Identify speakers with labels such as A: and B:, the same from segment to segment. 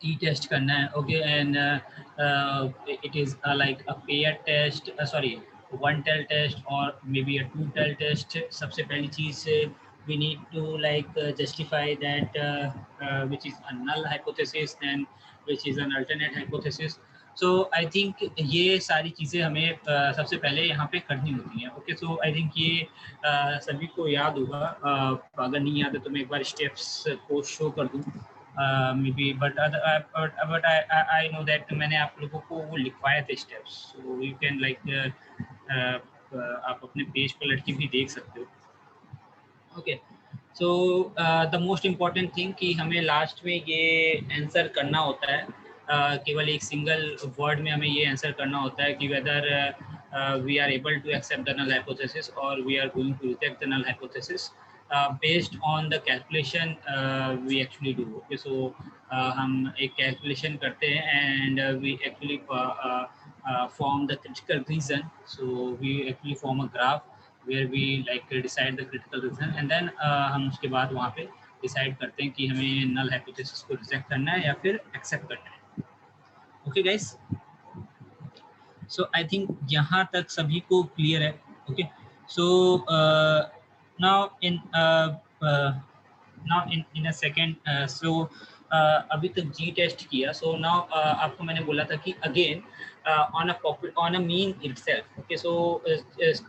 A: T test करना है. Okay, and it is like a pair test, sorry, one tail test और maybe a two tail test. सबसे पहली चीज we need to like justify that which is a null hypothesis and which is an alternate hypothesis. So I think ये सारी चीज़ें हमें सबसे पहले यहाँ पे करनी होती हैं. ओके, सो आई थिंक ये सभी को याद होगा. अगर नहीं याद है तो मैं एक बार स्टेप्स को शो कर दूँ may be, but I know that मैंने आप लोगों को वो लिखवाए थे steps, so you can like आप अपने पेज पर लड़की भी देख सकते हो. Okay, so the most important thing कि हमें लास्ट में ये आंसर करना होता है. केवल एक सिंगल वर्ड में हमें ये आंसर करना होता है कि whether we are able to accept the null hypothesis और we are going to reject the null hypothesis based on the calculation we actually do. Okay, so हम एक कैलकुलेशन करते हैं and we actually form the critical reason. So we actually form a graph where we like decide the critical reason and then हम उसके बाद वहाँ पे decide करते हैं कि हमें नल हाइपोथेसिस को रिजेक्ट करना है या फिर एक्सेप्ट करना है. Okay guys, so I think यहाँ तक सभी को क्लियर है. Okay, so now in a second, so अभी तक जी टेस्ट किया. सो नाउ आपको मैंने बोला था कि again on a mean itself. Okay, so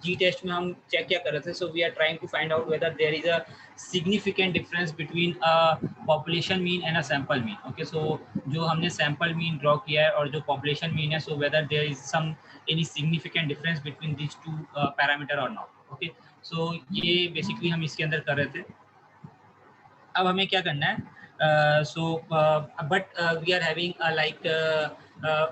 A: G test में हम चेक क्या कर रहे थे. So we are trying to find out whether there is a significant difference between a population mean and a sample mean. Okay, so जो हमने sample mean draw किया है और जो population mean है, so whether there is some any significant difference between these two parameter or not. Okay, so ये basically हम इसके अंदर कर रहे थे. अब हमें क्या करना है, but we are having like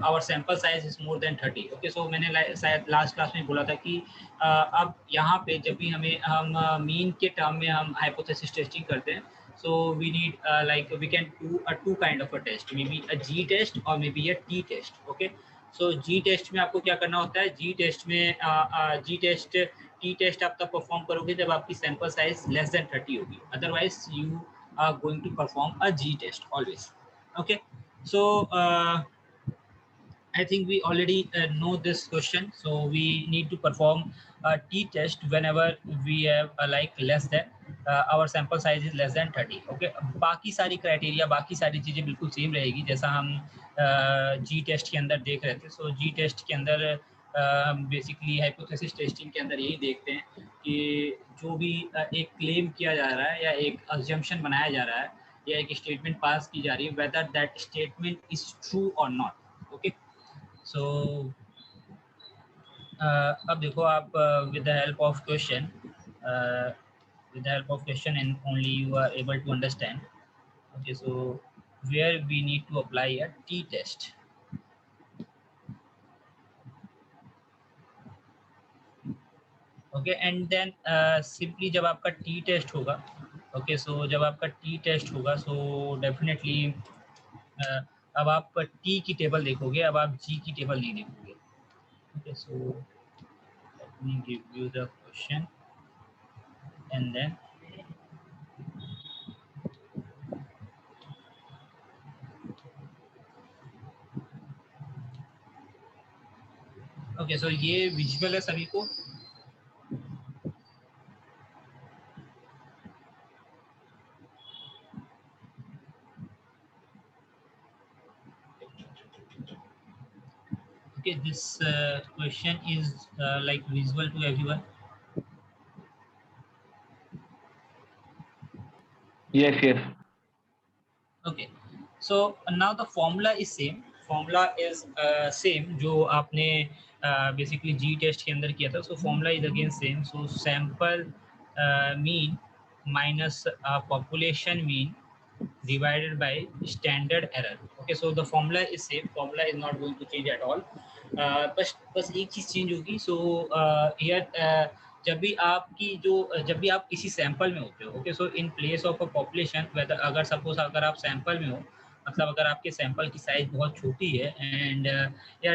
A: our sample size is more than 30. Okay, सो मैंने शायद लास्ट क्लास में बोला था कि अब यहाँ पे जब भी हम मीन के टर्म में हम हाइपोथेसिस टेस्टिंग करते हैं, so we need like we can do a two kind of a test, maybe a G test or maybe a T test. Okay, so G test में आपको क्या करना होता है, G test में G test T test आप तब perform करोगे जब आपकी सैंपल साइज लेस देन 30 होगी. Otherwise you are going to perform a G test always. Okay, so I think we already know this question, so we need to perform a T test whenever we have like less than our sample size is less than 30. Okay, बाकी सारी criteria, बाकी सारी चीज़ें बिल्कुल same रहेगी जैसा हम G test के अंदर देख रहे थे. सो G टेस्ट के अंदर हम बेसिकली हाइपोथेसिस टेस्टिंग के अंदर यही देखते हैं कि जो भी एक क्लेम किया जा रहा है या एक अजम्पशन बनाया जा रहा है या एक स्टेटमेंट पास की जा रही है, whether that statement is true और नॉट. ओके, सो अब देखो आप with the help of question, and only you are able to understand. Okay, so where we need to apply a T test. Okay, and then simply जब आपका T test होगा, okay, so जब आपका T test होगा, so definitely अब आप T की table देखोगे, अब आप जी की टेबल नहीं देखोगे. Okay, so let me give you the question and then okay, so ये विजुअल है सभी को. Okay, this question is like visible to everyone.
B: Yes.
A: Okay, so now the formula is same. Formula is same जो आपने basically G test के अंदर किया था. So formula is again same. So sample mean minus population mean divided by standard error. Okay, so the formula is same. Formula is not going to change at all. बस एक चीज़ change होगी. So here जब भी आप किसी sample में होते हो, okay, so in place of a population, whether अगर सपोज अगर आप सैंपल में हो, मतलब अगर आपके सैंपल की साइज बहुत छोटी है एंड या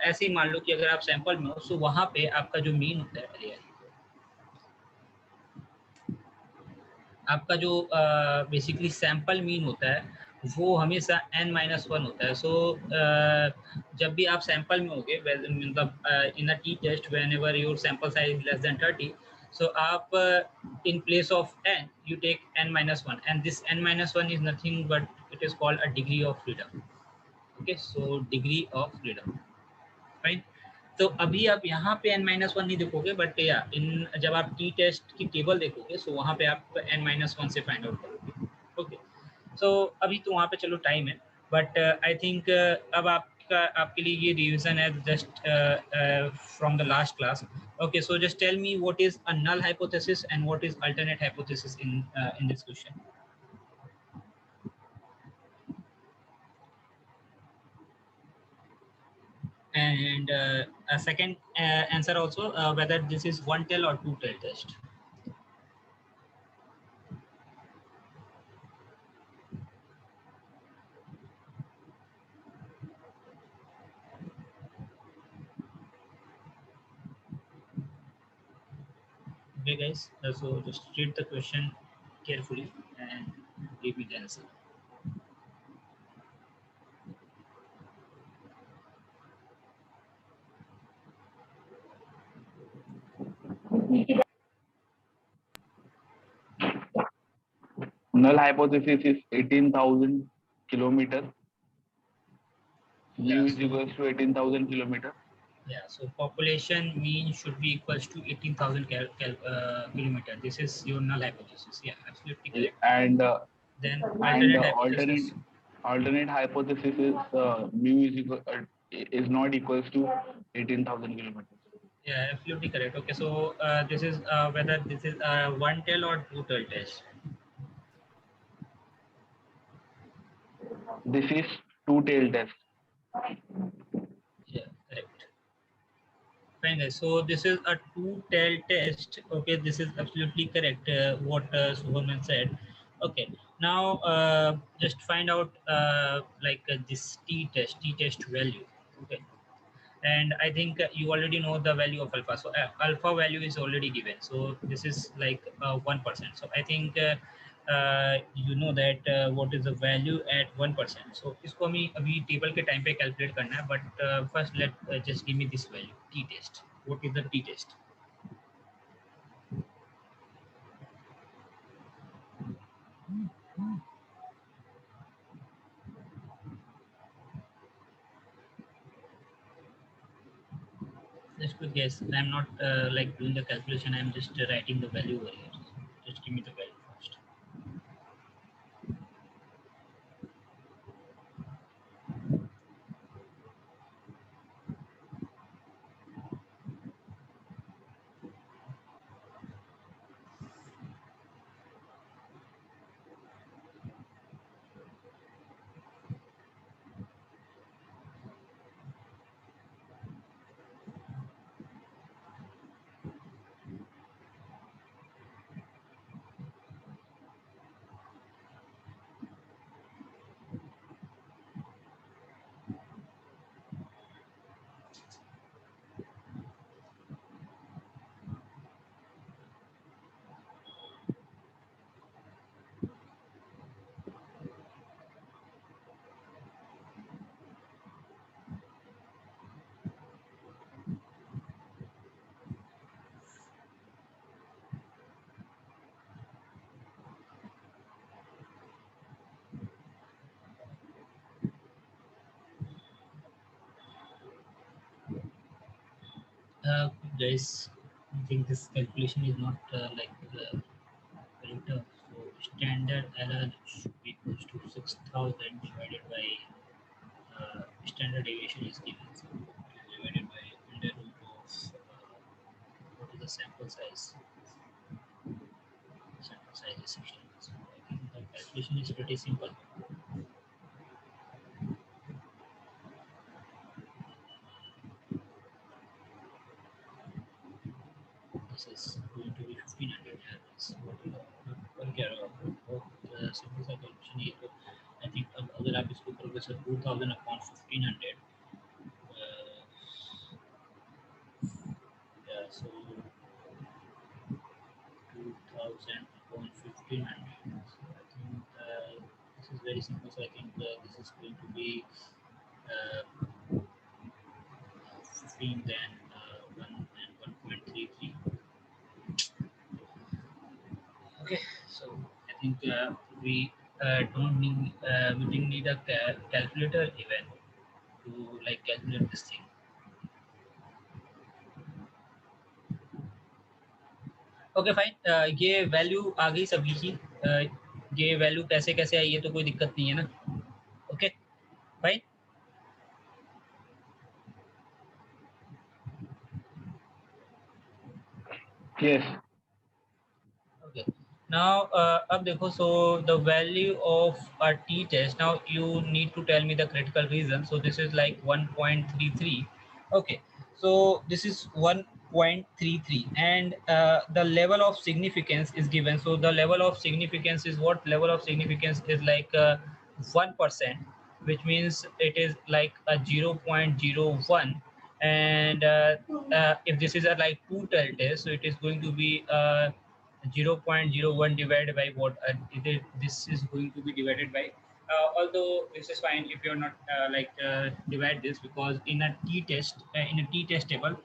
A: ऐसे ही मान लो कि अगर आप सैंपल में हो, सो वहाँ पे आपका जो मीन होता है, आपका जो बेसिकली सैंपल मीन होता है, वो हमेशा n-1 होता है. सो जब भी आप सैंपल में होगे, मतलब in a T test whenever your sample size less than 30, so आप in place of n you take n-1, and this n-1 is nothing but it is called a degree of freedom. Okay, so degree of freedom, right? तो अभी आप यहाँ पे n-1 नहीं देखोगे, but या इन जब आप टी टेस्ट की टेबल देखोगे, सो वहाँ पे आप n-1 से फाइंड आउट करोगे. ओके, सो अभी तो वहाँ पे चलो टाइम है, बट आई थिंक अब आपके लिए ये रिवीजन है just from the last class. Okay, so just tell me what is a null hypothesis and what is alternate hypothesis in this question. And a second answer also, whether this is one tail or two tail test. Okay guys, so just read the question carefully and give me the answer.
B: Null hypothesis is 18,000 kilometers.
A: Yeah,
B: Mu is
A: so
B: equals to 18,000 kilometers.
A: yeah, so population mean should be equals to 18,000 kilometer. This is your null hypothesis. Yeah, absolutely correct.
B: And
A: Then
B: and
A: alternate hypothesis.
B: alternate hypothesis is mu is not equals to 18,000 kilometers.
A: Yeah, absolutely correct. Okay, so this is whether this is one tail or two tail test.
B: This is two-tailed test.
A: Yeah, correct. Fine, guys. So this is a two-tailed test. Okay, this is absolutely correct. What Suhoman said. Okay, now just find out this t-test value. Okay, and I think you already know the value of alpha. So alpha value is already given. So this is like 1%. So I think you know that what is the value at 1%. So इसको हमें अभी table के time पे calculate करना है. But first let just give me this value t test. What is the t test? Just quick guess. I'm not like doing the calculation. I'm just writing the value over here. Just give me the value first. Guys, I think this calculation is not very tough. So standard error should be equals to 6,000 divided by standard deviation is given. So it is divided by under root of what is the sample size? Sample size is 16. So I think the calculation is pretty simple. This is going to be 1500 errors. What the sample size calculation है तो I think अब अगर आप इसको करोगे sir 2000 upon 1500 yeah, so 2000 upon 1500. So I think this is very simple. So I think this is going to be 15, then 1 and 1.33. Okay, so I think we we didn't need a calculator even to like calculate this thing. Okay fine, ये value आ गई सभी की। ये value कैसे कैसे आई है तो कोई दिक्कत नहीं है ना। Okay fine.
B: Yes.
A: Okay. Now, अब देखो, so the value of a t-test. Now you need to tell me the critical reason. So this is like 1.33. Okay. So this is 1.33, and the level of significance is given. So the level of significance is what? Level of significance is like 1%, which means it is like a 0.01. And if this is a like two tell test, so it is going to be 0.01 divided by what? This is going to be divided by. Although this is fine if you're not divide this, because in a t-test table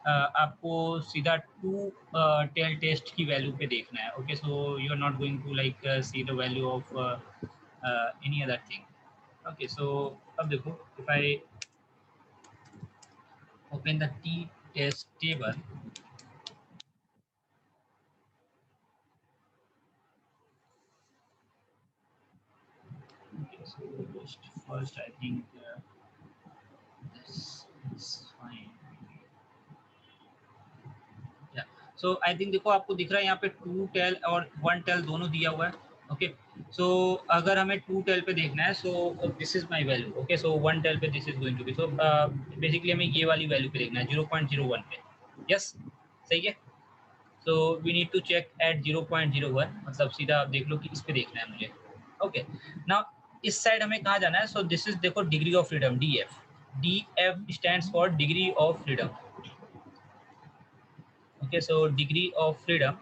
A: आपको सीधा two tail test की value पे देखना है. Okay, so you are not going to like see the value of any other thing. Okay, so अब देखो, if I open the t-test table. Okay, so just first I think this is fine. Yeah, so I think देखो आपको दिख रहा है यहाँ पे to tell और वन टेल दोनों दिया हुआ है. ओके, सो अगर हमें टू टेल पे देखना है, so this is my value. Okay, so one tail पे this is going to be, so basically हमें ये वाली वैल्यू पे देखना है 0.01 पे. यस, सही है. So we need to check at 0.01, मतलब सीधा आप देख लो कि इस पे देखना है मुझे. ओके, नाउ इस साइड हमें कहाँ जाना है? सो दिस इज देखो degree of freedom, DF. DF stands for degree of freedom. Okay, so degree of freedom.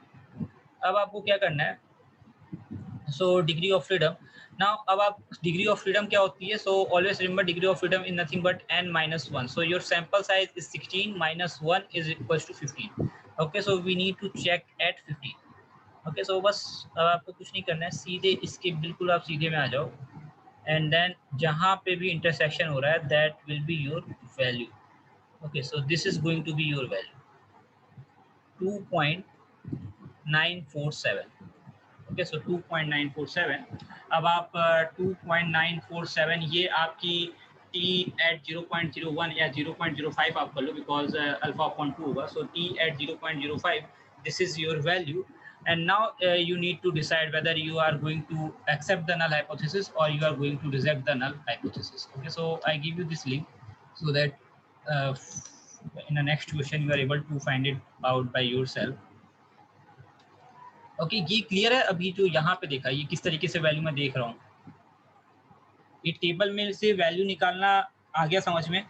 A: अब आपको क्या करना है? So degree of freedom. Now अब आप डिग्री ऑफ फ्रीडम क्या होती है? So always remember degree of freedom is nothing but n-1. So your sample size is 16 minus 1 is equals to 15. Okay, so we need to check eight 15. Okay, सो बस अब आपको कुछ नहीं करना है, सीधे इसके बिल्कुल आप सीधे में आ जाओ, एंड देन जहाँ पे भी इंटरसेक्शन हो रहा है that will be your value. Okay, so this is going to be your value 2.947. Okay, so 2.947. अब आप 2.947 ये आपकी t एट 0.01 या 0.05 आप कर लो, बिकॉज अल्फा अपॉन 2 होगा. So t at 0.05, this is your value. And now you need to decide whether you are going to accept the null hypothesis or you are going to reject the null hypothesis. Okay, so I give you this link so that in the next question you are able to find it out by yourself. Okay, ये clear है? अभी जो यहाँ पे देखा, ये किस तरीके से वैल्यू मैं देख रहा हूँ, ये टेबल में से वैल्यू निकालना आ गया समझ में?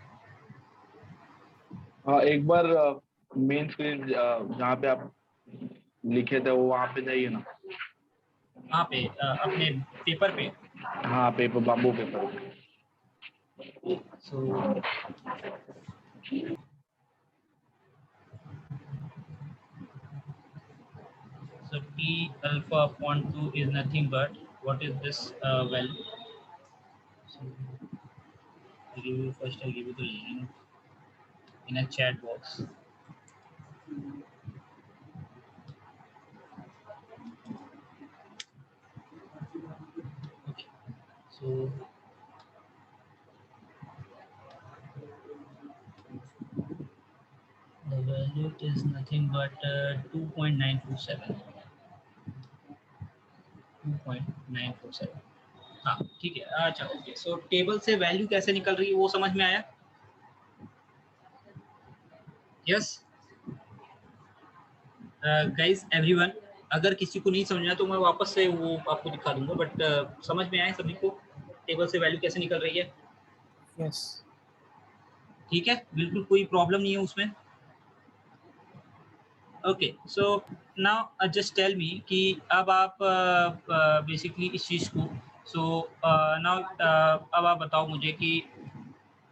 B: हाँ, एक बार मेन स्क्रीन जहाँ पे आप लिखे थे वो वहाँ पे जाइए ना.
A: वहाँ पे अपने पेपर पे.
B: हाँ, paper, bamboo paper.
A: So so t alpha upon 2 is nothing but what is this value? So I'll give you first, I'll give you the link in a chat box. Okay, so the value is nothing but 2.947. 2.947. हाँ, ठीक है. अच्छा, okay, सो table से value कैसे निकल रही है वो समझ में आया? यस गाइस, एवरीवन, अगर किसी को नहीं समझना तो मैं वापस से वो आपको दिखा दूंगा, बट समझ में आया सभी को टेबल से वैल्यू कैसे निकल रही है?
C: यस,
A: ठीक है, बिल्कुल कोई प्रॉब्लम नहीं है उसमें. Okay, so now just tell me कि अब आप बेसिकली इस चीज़ को So now अब आप बताओ मुझे कि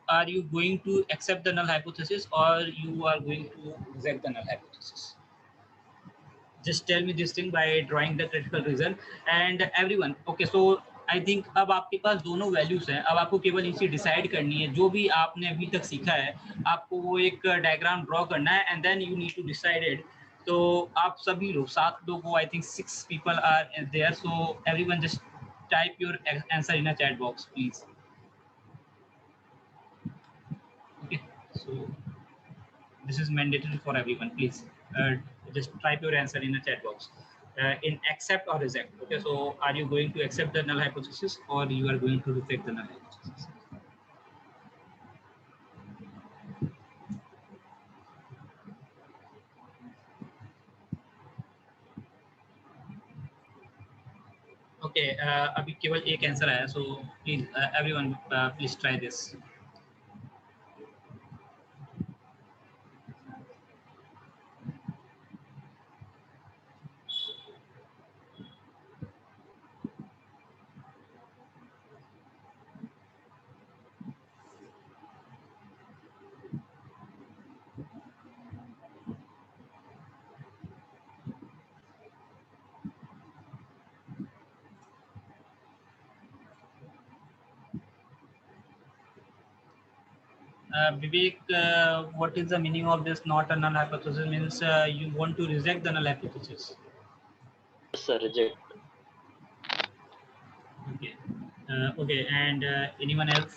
A: are you going to accept the null hypothesis or you are going to reject the null hypothesis? Just tell me this thing by drawing the critical reason. And everyone, okay, so I think अब आपके पास दोनों values हैं. अब आपको केवल इसी decide करनी है जो भी आपने अभी तक सीखा है, आपको वो एक डायग्राम ड्रॉ करना है and then you need to decide. तो आप सभी लोग 7 लोग हो, I think 6 people are there, so everyone just type your answer in a chat box please. Okay, so this is mandatory for everyone. Please just type your answer in the chat box. In accept or reject. Okay, so are you going to accept the null hypothesis or you are going to reject the null hypothesis? Okay, अभी केवल एक answer आया, so please everyone please try this. Vivek, what is the meaning of this not a null hypothesis? Means you want to reject the null hypothesis.
C: Sir, reject.
A: Okay. Okay, and anyone else?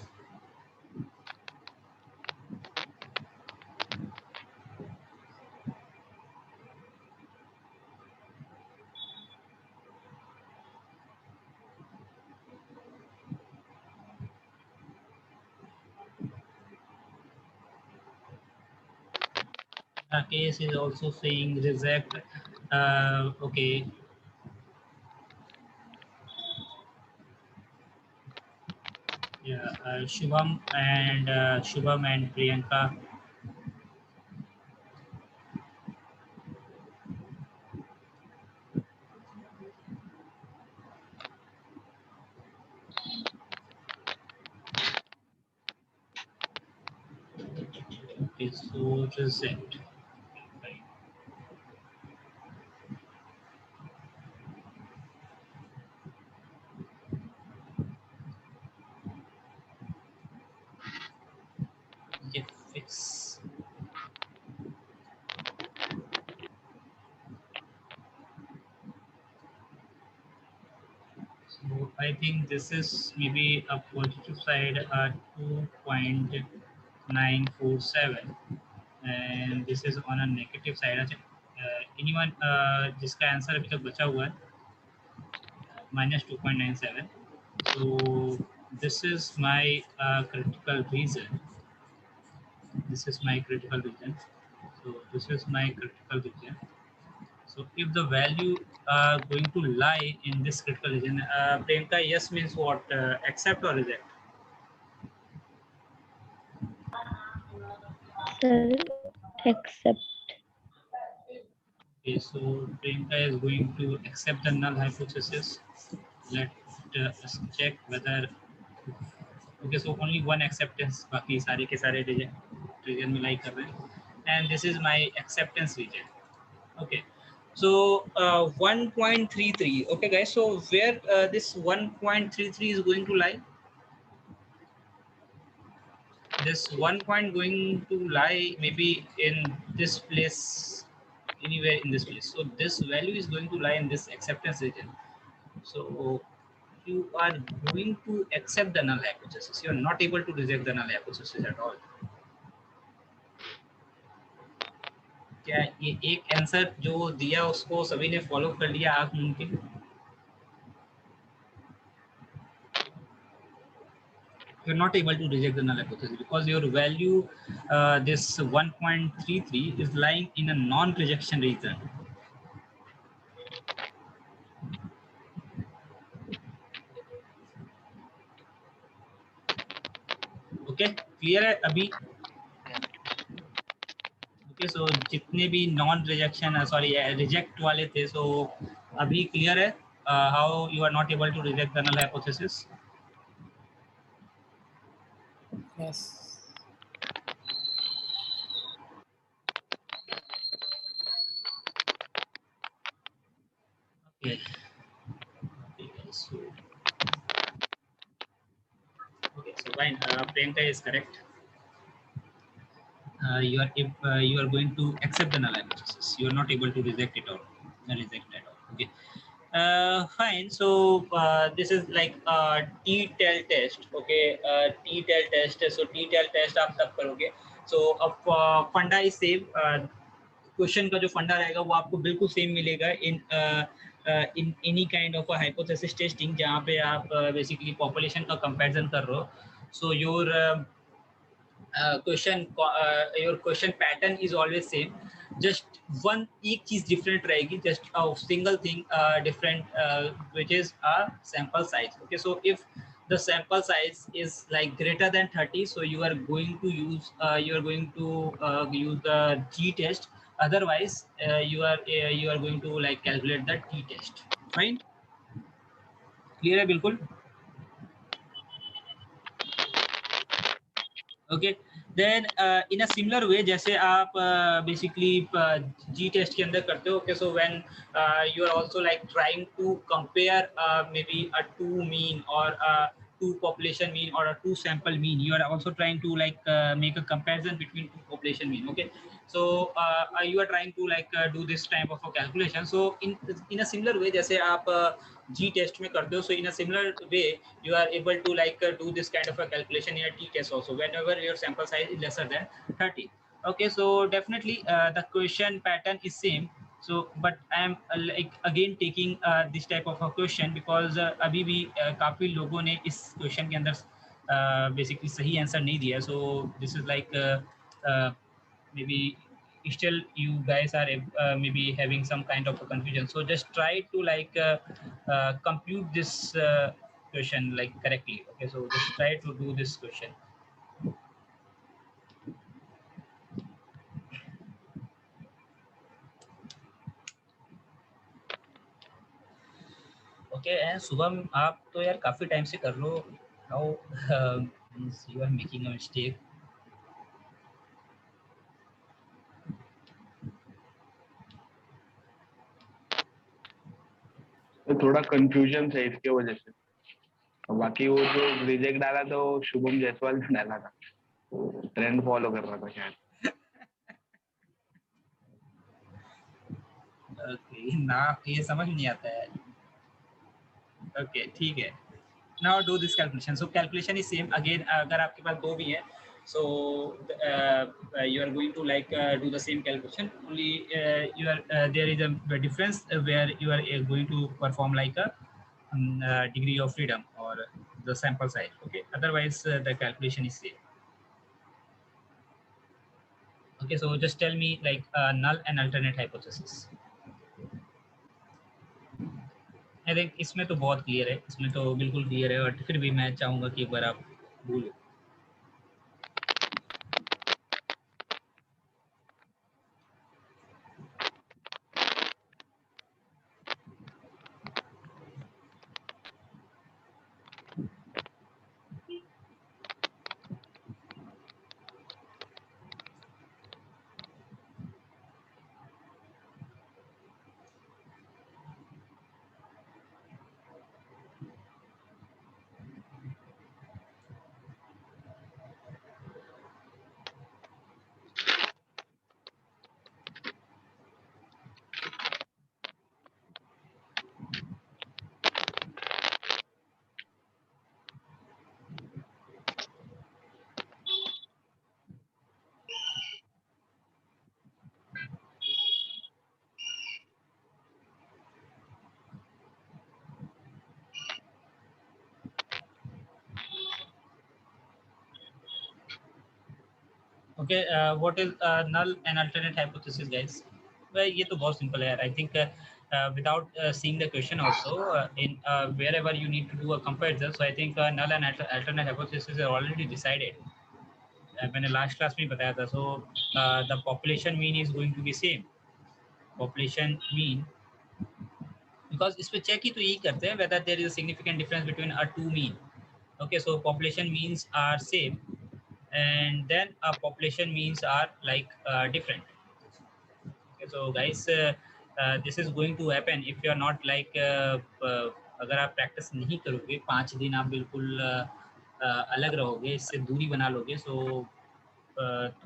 A: Case is also saying reject. Okay. Yeah, Shubham and Priyanka. Okay, so reject. Okay, fix. So I think this is maybe a positive side, 2.947, and this is on a negative side. Anyone जिसका answer अभी तक बचा हुआ है -2.97. So this is my critical reason. This is my critical region. So this is my critical region. So if the value going to lie in this critical region, Priyanka, yes means what? Accept or reject?
D: Sir, accept.
A: Okay, so Priyanka is going to accept the null hypothesis. Let us check whether. Okay, so only one acceptance. बाकी सारे के सारे region में lie कर रहे हैं. And this is my acceptance region. Okay. So 1.33. Okay, guys. So where this 1.33 is going to lie? This 1 point going to lie maybe in this place, anywhere in this place. So this value is going to lie in this acceptance region. So you are going to accept the null hypothesis. You are not able to reject the null hypothesis at all. क्या ये एक answer जो दिया उसको सभी ने follow कर लिया आप मुमकिन? You're not able to reject the null hypothesis because your value, this 1.33 is lying in a non-rejection region. Okay, clear है अभी? Okay, so जितने भी non-rejection, sorry, reject वाले थे, so अभी clear है? how you are not able to reject the null hypothesis?
E: Yes.
A: Okay. So okay, so fine. Priyanka is correct. You are going to accept the null hypothesis. You are not able to reject it or reject it all. Okay. Fine. So this is like T-TEL test. Okay. T-TEL test. So T-TEL test आप तब करोगे. So अब फंडा is same. Question का जो फंडा रहेगा वो आपको बिल्कुल सेम मिलेगा in any kind of hypothesis testing जहाँ पे आप बेसिकली पॉपुलेशन का कंपैरिजन कर रहे हो. सो your question pattern is always same. Just one एक चीज different रहेगी, just a single thing different, which is a sample size. Okay, so if the sample size is like greater than 30, so you are going to use use the G test. Otherwise you are going to like calculate the T test. Fine, clear है बिल्कुल. Okay, then in a similar way जैसे आप basically G test के अंदर करते हो. Okay, so when you are also like trying to compare maybe a two mean or two population mean or a two sample mean, you are also trying to like make a comparison between two population mean. Okay, so you are trying to like do this type of a calculation. So in a similar way जैसे आप G test में करते हो, so in a similar way you are able to like do this kind of a calculation in a T test also whenever your sample size is lesser than 30. Okay, so definitely the question pattern is same. So but I am like again taking this type of a question because अभी भी काफी लोगों ने इस question के अंदर basically सही answer नहीं दिया. So this is like maybe still you guys are maybe having some kind of a confusion. So just try to like compute this question like correctly. Okay, so just try to do this question. Okay, and Subham आप तो यार काफी time से कर लो. How you are making a mistake?
B: तो थोड़ा confusion है इसके वजह से. बाकी वो जो रिजेक्ट डाला तो शुभम जायसवाल ने डाला था, ट्रेंड फॉलो कर रहा था शायद.
A: Okay, ना ये समझ नहीं आता है. Okay, ठीक है. Now do this calculation. So calculation is same again. अगर आपके पास दो भी है, so you are going to like do the same calculation. Only you are there is a difference where you are going to perform like a degree of freedom or the sample size. Okay, otherwise the calculation is same. Okay, so just tell me like null and alternate hypothesis. I think इसमें तो बहुत clear है, इसमें तो बिल्कुल clear है, और फिर भी मैं चाहूँगा कि एक बार आप बोलो. Okay, what is null and alternate hypothesis, guys? Well, ये तो बहुत simple है यार. I think without seeing the question also in wherever you need to do a comparison, so I think null and alternate hypothesis are already decided. मैंने last class में बताया था. So the population mean is going to be same. Population mean because इस पे check ही तो यही करते हैं whether there is a significant difference between a two mean. Okay, so population means are same, and then a population means are like different. Okay, so guys, this is going to happen if you are not like अगर आप practice नहीं करोगे 5 दिन आप बिल्कुल अलग रहोगे, इससे दूरी बना लोगे, सो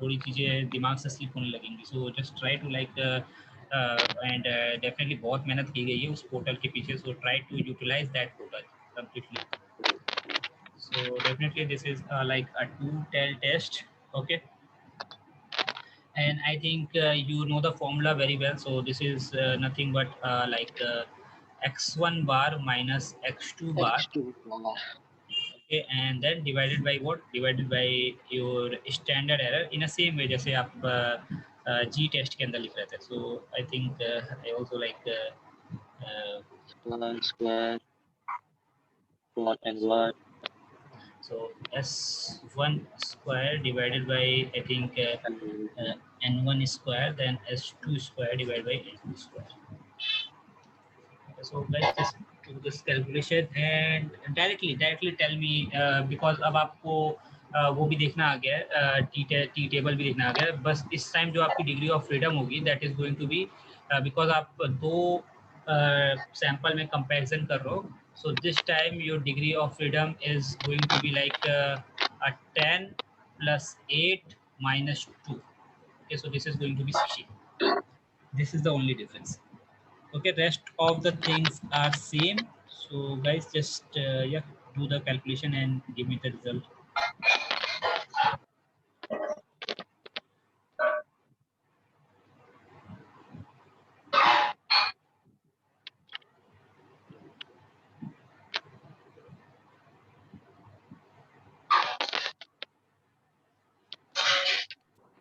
A: थोड़ी चीज़ें दिमाग से स्लिप होने लगेंगी. So just try to like and definitely बहुत मेहनत की गई है उस पोर्टल के पीछे, so try to utilize that portal completely. So definitely this is like a two-tail test. Okay, and I think you know the formula very well. So this is nothing but x1 bar minus x2 bar.
C: X2.
A: Okay, and then divided by what? Divided by your standard error in a same way जैसे आप G test के अंदर लिख रहे थे. So I think I also like
C: Square. Plot and one.
A: so S1 square divided by I think N1 square, then S2 square divided by N2 square. So let's just do this calculation and directly tell me because अब आपको वो भी देखना आ गया है, tea table भी देखना आ गया है. बस इस टाइम जो आपकी डिग्री ऑफ फ्रीडम होगी that is going to be because आप दो सैंपल में कंपैरिजन कर रहे हो. So this time your degree of freedom is going to be like a 10 plus 8 minus 2. Okay, so this is going to be 16. This is the only difference. Okay, rest of the things are same. So guys, just yeah, do the calculation and give me the result.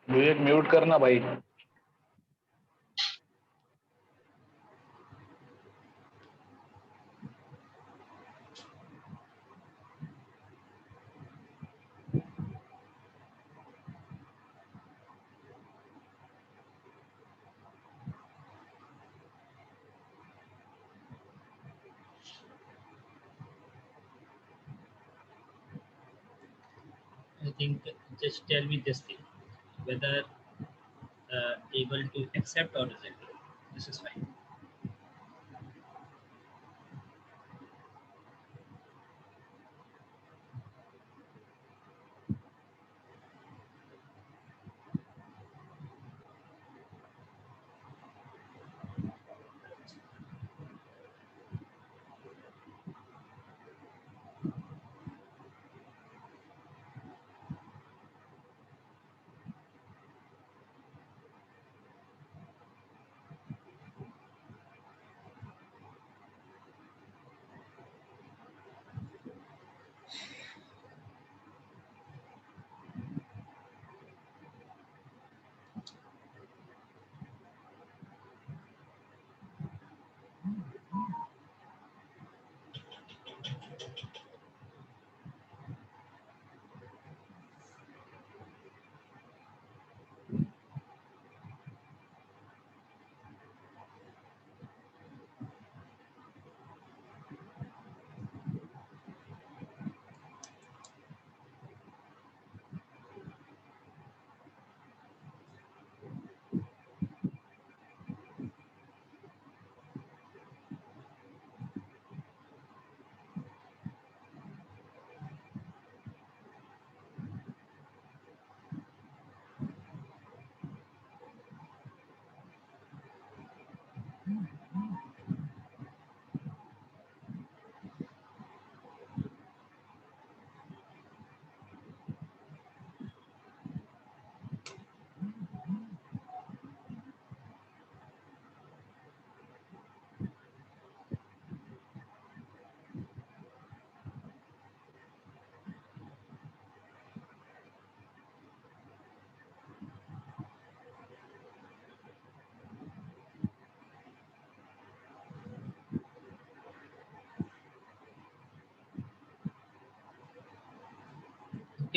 B: Vivek mute करना भाई.
A: I think just tell me this thing, whether able to accept or reject. This is fine.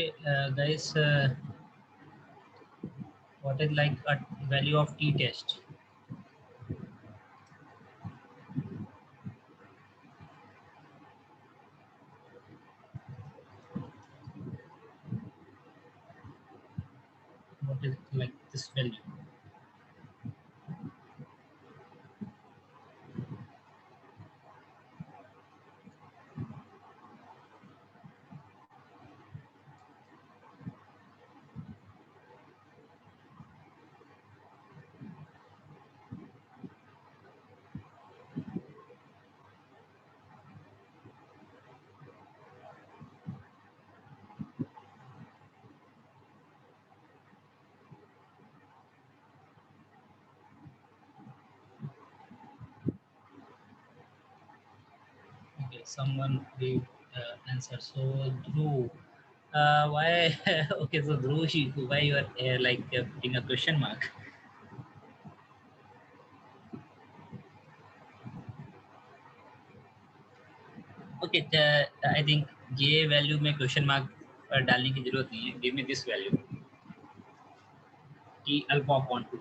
A: Okay, guys, what is like a value of t test? what is like this value. Okay, someone gave answer. So Dhruv, why? Okay, so Dhruv, why you are like putting a question mark? Okay, I think ये value में question mark डालने की जरूरत नहीं है. Give me this value T alpha upon 2.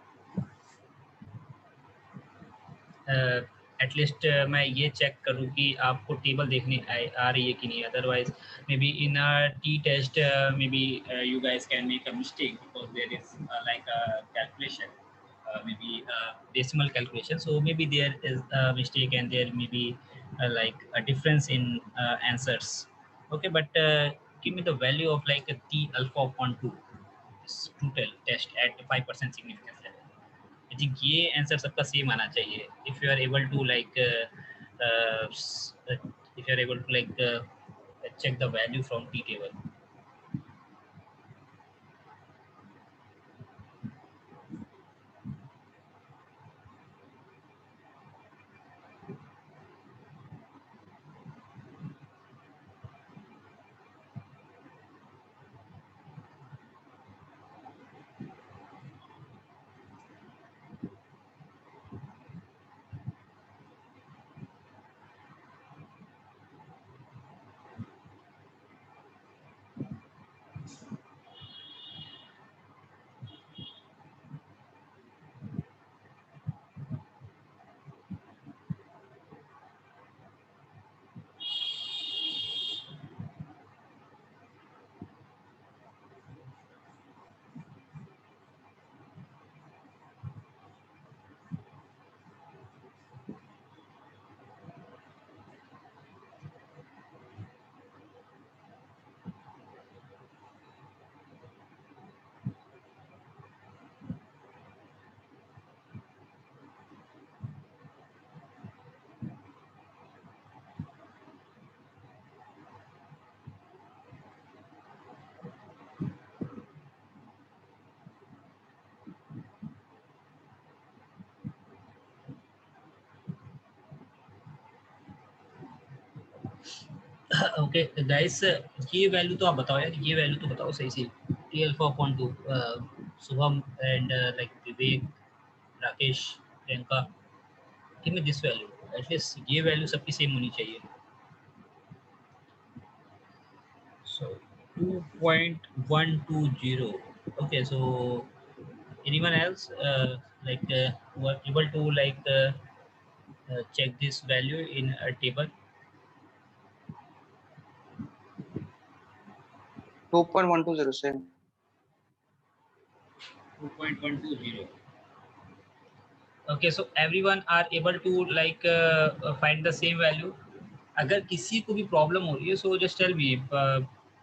A: At least मैं ये check करूँ कि आपको टेबल देखने आ रही है कि नहीं. Otherwise maybe in a T test maybe you guys can make a mistake because there is like a calculation, maybe decimal calculation, so maybe there is a mistake and there may be like a difference in answers. Okay, but give me the value of like a t alpha upon 2 is total test at 5% significance level. I think ये answer सबका same आना चाहिए. If you are able to like if you are able to like check the value from t table. Okay guys, ये value तो आप बताओ यार, ये वैल्यू तो बताओ सही से. T alpha upon 2, Shubham and like Vivek, Rakesh, Priyanka, give me this value. At least ये वैल्यू सबकी सेम होनी चाहिए. सो 2.120. Okay, so anyone else like who are able to like check this value in a table?
F: 2.120 same.
A: 2.120. Okay, so everyone are able to like find the same value. अगर किसी को भी problem हो रही है सो जस्ट टेल मी.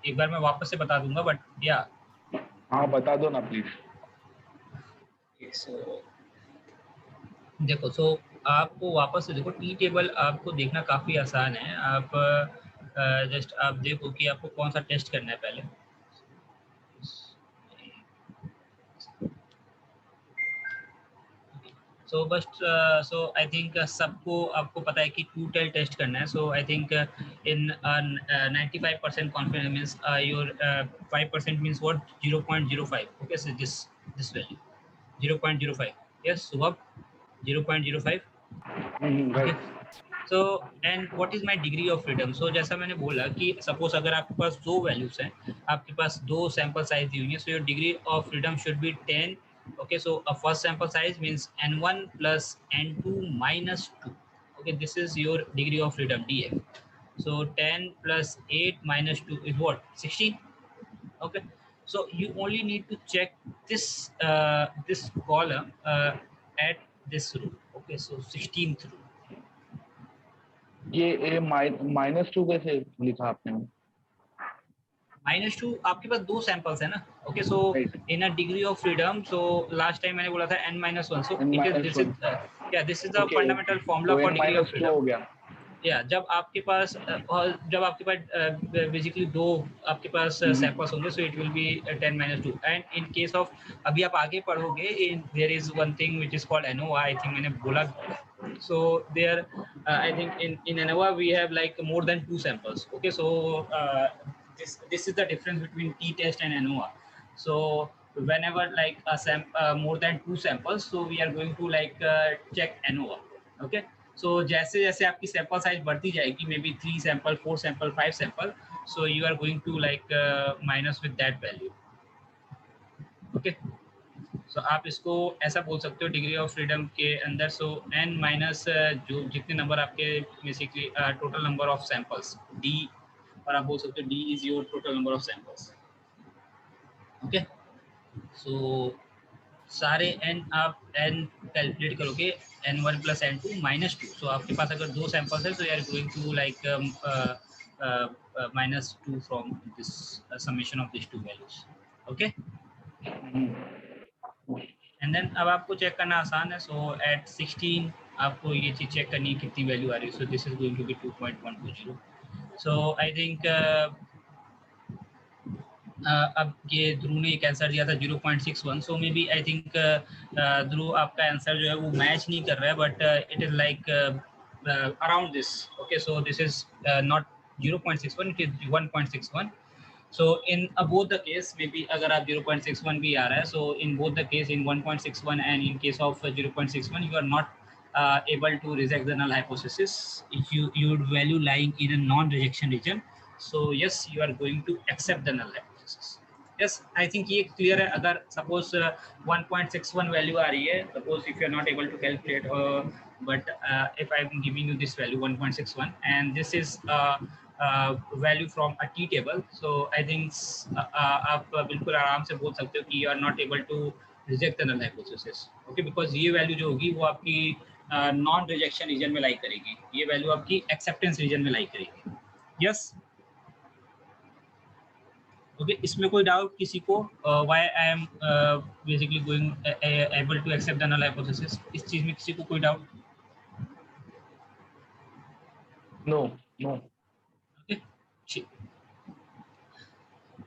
A: एक बार मैं वापस से बता दूंगा बट या
B: हाँ बता दो ना प्लीज.
A: सो देखो, सो आपको वापस से देखो, टी टेबल आपको देखना काफ़ी आसान है. आप जस्ट आप देखो कि आपको कौन सा टेस्ट करना है पहले. सो बस सो आई थिंक सबको आपको पता है कि टू टेल टेस्ट करना है. So I think in 95% confidence means your 5% means what 0.05. Okay, so this value 0.05. Yes Shubham, 0.05.
B: Right.
A: So and what is my degree of freedom. So जैसा मैंने बोला कि सपोज अगर आपके पास दो वैल्यूज हैं, आपके पास दो सैंपल साइज दी हुई है, सो your degree of freedom should be 10. Okay, so a first sample size means n1 plus n2 minus 2. Okay, this is your degree of freedom, df. So 10 plus 8 minus 2 is what? 16. Okay, So you only need to check this this column at this row. Okay, so 16th row.
B: ये -2 कैसे लिखा आपने?
A: -2 आपके पास दो samples है ना. Okay, so
B: Right.
A: In a degree of freedom, so last time मैंने बोला था n-1, so
B: N
A: it is
B: minus
A: this
B: one.
A: Is this is the
B: Okay,
A: fundamental
B: okay.
A: Formula
B: तो
A: for
B: N
A: degree of
B: minus 2 हो
A: freedom.
B: गया.
A: या जब आपके पास basically दो आपके पास सैंपल्स होंगे, so it will be 10-2. And in case of, अभी आप आगे पढ़ोगे, in their is one thing which is called ANOVA. I think मैंने बोला. So there, I think in ANOVA we have like more than 2 samples. Okay, so this is the difference between t-test and ANOVA. So whenever like more than 2 samples, so we are going to like check ANOVA. Okay, so जैसे जैसे आपकी sample size बढ़ती जाएगी, maybe 3 sample, 4 sample, 5 sample, so you are going to like minus with that value. Okay, so आप इसको ऐसा बोल सकते हो डिग्री ऑफ फ्रीडम के अंदर. सो n माइनस जो जितने नंबर आपके basically total number of samples d, और आप बोल सकते हो d is your total number of samples. Okay, so सारे n आप n कैलकुलेट करोगे, n1 प्लस n2 -2. सो आपके पास अगर दो सैंपल्स है, तो you are going to like -2 from this summation of this two values. Okay, and then अब आपको चेक करना आसान है. सो एट 16 आपको ये चीज चेक करनी है कितनी वैल्यू आ रही है. So this is going to be 2.120. So I think अब ये ध्रुव ने एक आंसर दिया था 0.61. सो मे बी आई थिंक ध्रुव आपका आंसर जो है वो मैच नहीं कर रहा है, but it is like around this. Okay, so this is not 0.61, it is 1.61. So in both the case, maybe अगर आप 0.61 भी आ रहा है, so in both the case, in 1.61 and in case of 0.61, you are not able to reject the null hypothesis. If you would value lying in a non-rejection region, so yes, you are going to accept the null hypothesis. Yes, I think ये clear है. अगर suppose 1.61 value आ रही है, suppose if you are not able to calculate, but if I am giving you this value 1.61, and this is value from a t table, so I think आप बिल्कुल आराम से बोल सकते हो कि you are not able to reject the null hypothesis. Okay, because ये value जो होगी वो आपकी नॉन रिजेक्शन रीजन में लाई करेगी, ये वैल्यू आपकी एक्सेप्टेंस रीजन में लाई करेगी. यस, ओके, इसमें कोई डाउट किसी को? Why I am basically going able to accept the null hypothesis, इस चीज में किसी को कोई doubt?
B: No.
A: Okay,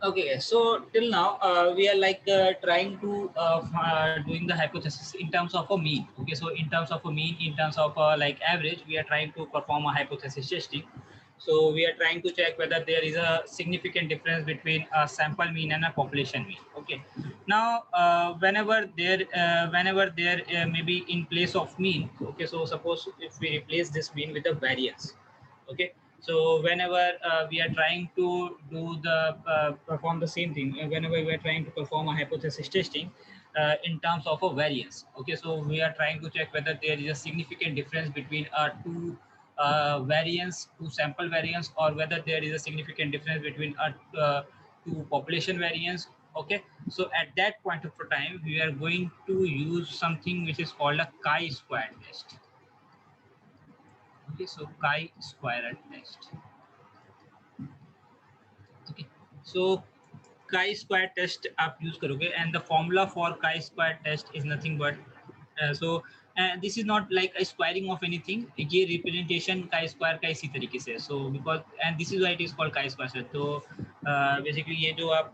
A: okay, so till now we are like trying to doing the hypothesis in terms of a mean. Okay, so in terms of a mean, in terms of like average, we are trying to perform a hypothesis testing. So we are trying to check whether there is a significant difference between a sample mean and a population mean. Okay, now whenever there may be in place of mean. Okay, so suppose if we replace this mean with a variance. Okay, so whenever we are trying to do the perform the same thing, whenever we are trying to perform a hypothesis testing in terms of a variance. Okay, so we are trying to check whether there is a significant difference between two variance, two sample variance, or whether there is a significant difference between two population variance. Okay, so at that point of time, we are going to use something which is called a chi-square test. Okay, so chi-square test. Okay, so chi-square test आप use करोगे, and the formula for chi-square test is nothing but this is not like a squaring of anything. ये representation chi-square का इसी तरीके से. So because and this is why it is called chi-square test. तो basically ये जो आप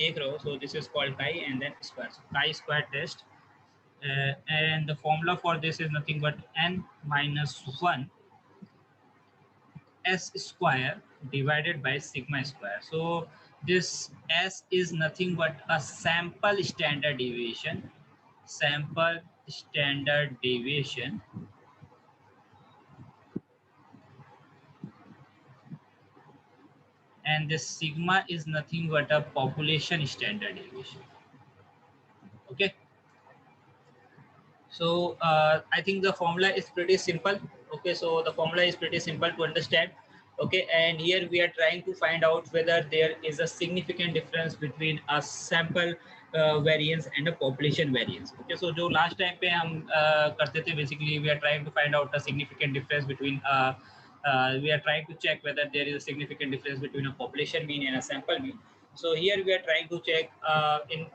A: देख रहे हो, so this is called chi and then square. So chi-square test, and the formula for this is nothing but n-1 s square divided by sigma square. So this s is nothing but a sample standard deviation, and this sigma is nothing but a population standard deviation. Okay, so I think the formula is pretty simple. Okay, so the formula is pretty simple to understand. Okay, and here we are trying to find out whether there is a significant difference between a sample variance and a population variance. Okay, so जो last time पे हम करते थे, basically we are trying to find out a significant difference between we are trying to check whether there is a significant difference between a population mean and a sample mean. So here we are trying to check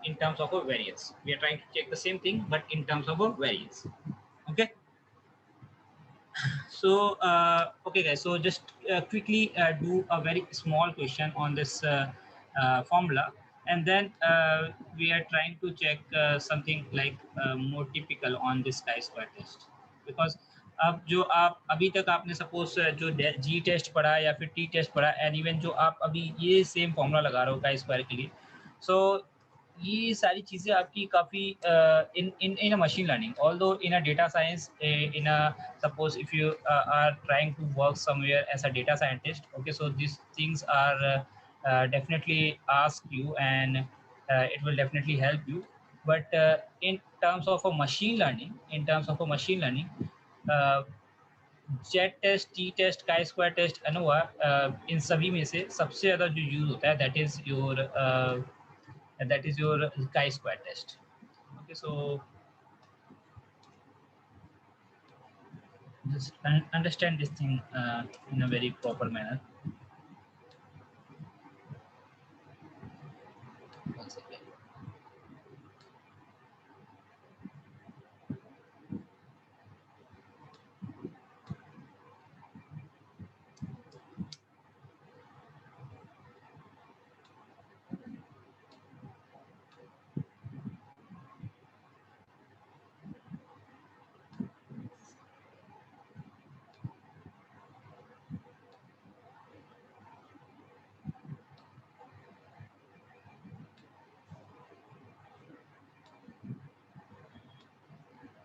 A: in terms of a variance. We are trying to check the same thing but in terms of a variance. Okay. So okay guys, so just quickly do a very small question on this formula, and then we are trying to check something like more typical on this chi-square test, because अब जो आप अभी तक आपने suppose जो जी test पढ़ा या फिर टी टेस्ट पढ़ा, एंड इवन जो आप अभी ये सेम फॉर्मूला लगा रहे हो chi स्क्वायर के लिए, सो ये सारी चीज़ें आपकी काफ़ी in a machine learning, although in a data science, in a suppose if you are trying to work somewhere as a data scientist, okay, so these things are definitely ask you, and it will definitely help you. But in terms of a machine learning, Z test, t test, chi square test, ANOVA, इन सभी में से सबसे ज़्यादा जो use होता है that is your chi-square test. Okay, so just understand this thing in a very proper manner. One second.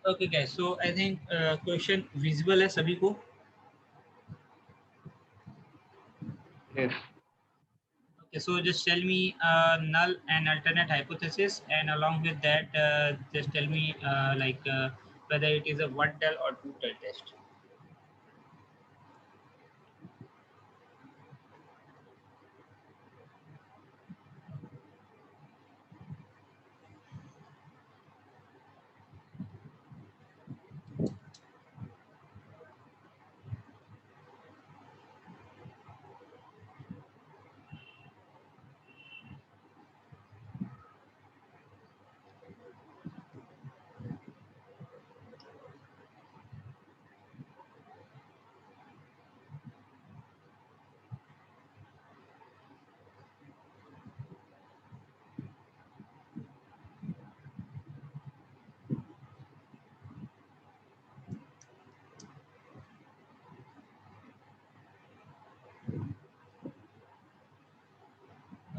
A: Okay guys, so I think question visible है सभी को?
B: Yes.
A: Okay, so just tell me null and alternate hypothesis, and along with that just tell me whether it is a one tell or two tell test.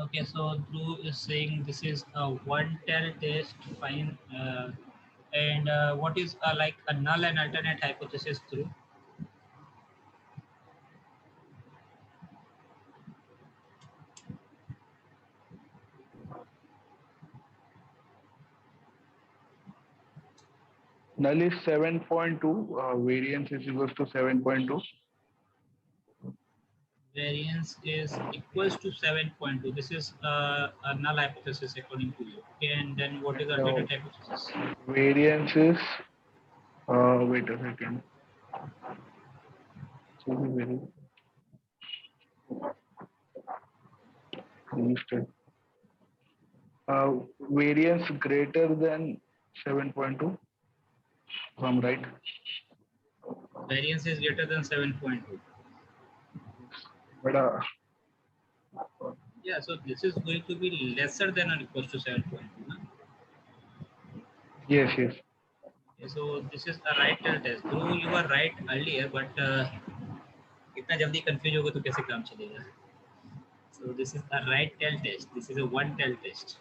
A: Okay, so Dhruv is saying this is a one tell test, fine. And what is like a null and alternate hypothesis, Dhruv?
B: Null is 7.2. Variance is equals to 7.2.
A: Variance is equals to 7.2. This is a null hypothesis according to you. Okay, and then what is
B: So,
A: alternate hypothesis?
B: Variance is wait a second. So variance greater than 7.2. If I'm right.
A: Variance is greater than 7.2.
B: But
A: Yeah, so this is going to be lesser than or equals to 7.2. Huh?
B: yes, yes.
A: Okay, so this is a right tell test. Though you were right earlier, but इतना जल्दी confuse होगा तो कैसे काम चलेगा? So this is a right tell test. This is a one tell test.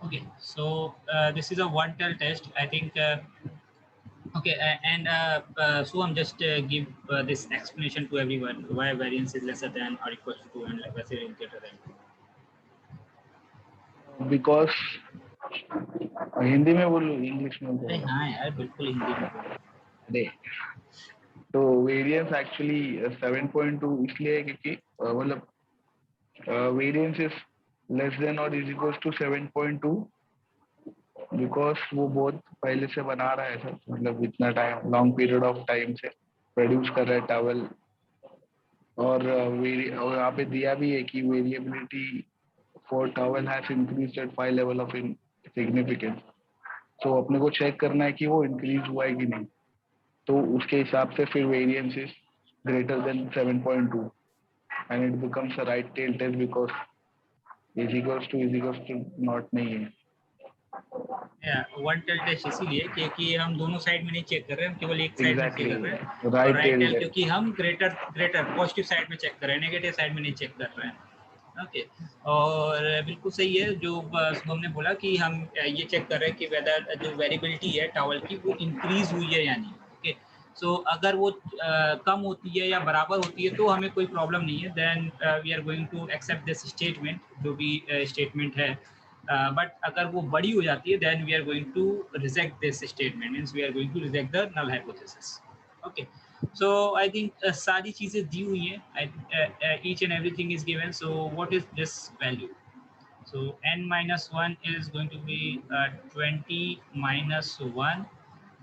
A: Okay, so this is a one tell test. I think. Okay, so I'm just give this explanation to everyone why variance is lesser than or equals to 2 and lesser is greater than 2.
B: Because Hindi में बोलो English में
A: अरे
B: बोलो.
A: हाँ यार बिल्कुल हिंदी में बोलो.
B: अरे तो वेरिएंस एक्चुअली 7.2 इसलिए है क्योंकि मतलब वेरिएंस इज लेस देन और इज इक्वल टू 7.2 बिकॉज वो बहुत पहले से बना रहा है सर, मतलब इतना time long period of time से प्रोड्यूस कर रहा है टॉवल। और और यहाँ पे दिया भी है कि variability for towel has increased at 5 level of significance. तो अपने को चेक करना है कि वो इंक्रीज हुआ है कि नहीं, तो उसके हिसाब से फिर variance is greater than 7.2 and it becomes a right tail test because is equals to not नहीं है।
A: वन टेल टेस्ट इसीलिए क्योंकि हम दोनों साइड में नहीं चेक कर रहे हैं, हम केवल एक साइड में चेक कर रहे हैं। और
B: right
A: right
B: tail
A: tail
B: test.
A: क्योंकि हम ग्रेटर पॉजिटिव साइड में चेक कर रहे हैं, नेगेटिव साइड में नहीं चेक कर रहे हैं। ओके और बिल्कुल सही है जो शुभम ने बोला कि हम ये चेक कर रहे हैं कि वेदर जो वेरिएबिलिटी है टॉवल की वो इंक्रीज हुई है या नहीं। ओके सो अगर वो कम होती है या बराबर होती है तो हमें कोई प्रॉब्लम नहीं है, then we are going to accept this statement, जो भी स्टेटमेंट है। बट अगर वो बड़ी हो जाती है then we are going to reject this statement, means we are going to reject the null hypothesis. Okay so I think सारी चीजें दी हुई हैं, each and everything is given. So what is this value? So n minus 1 is going to be 20 minus 1,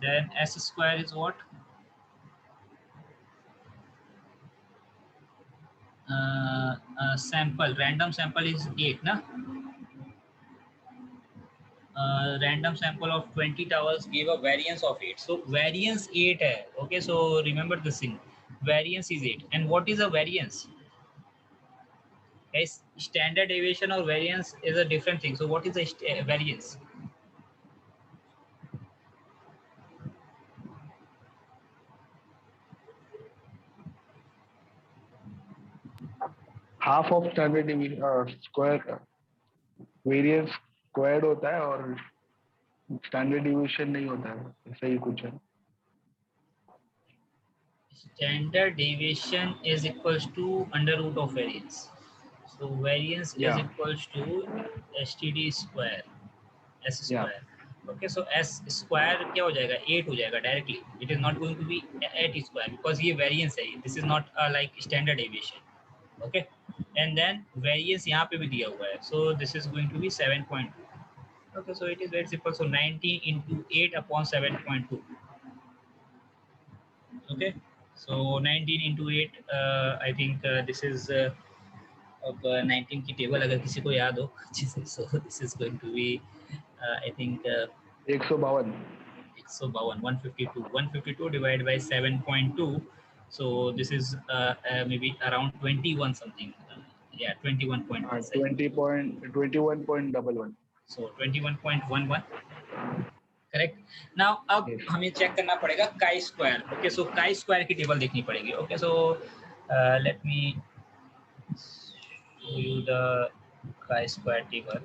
A: then s square is what? Sample, random sample is 8 na? Random sample of 20 towels gave a variance of 8. So variance 8 hai. Okay, so remember this thing, variance is 8. And what is a variance? Guys, standard deviation or variance is a different thing. So what is a variance?
B: Half of standard square variance squared होता है और standard division नहीं होता है, ऐसा ही कुछ है।
A: Standard deviation is equals to under root of variance. So variance is equals to STD square, S square. Okay, so S square क्या हो जाएगा? 8 हो जाएगा directly. It is not going to be 8 square because ये variance है. This is not like standard deviation. Okay, and then variance यहाँ पे भी दिया हुआ है. So this is going to be 7.2. Okay, so it is very simple. So 19 into 8 upon 7.2. Okay, so 19 into 8, I think this is अब 19 की table अगर किसी को याद हो अच्छे से, so this is going to be I think 152 divided by 7.2, so this is maybe around 21 something, yeah 21.11, so 21.11 correct. Now अब हमें चेक करना पड़ेगा chi square. Okay so chi square की टेबल देखनी पड़ेगी। Okay so let me show you the chi square table.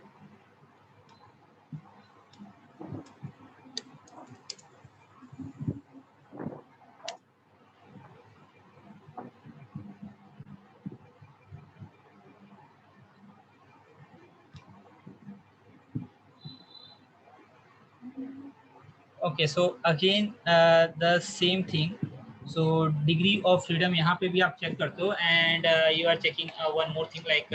A: Okay so again the same thing, so degree of freedom यहाँ पे भी आप चेक करते हो, and you are checking one more thing like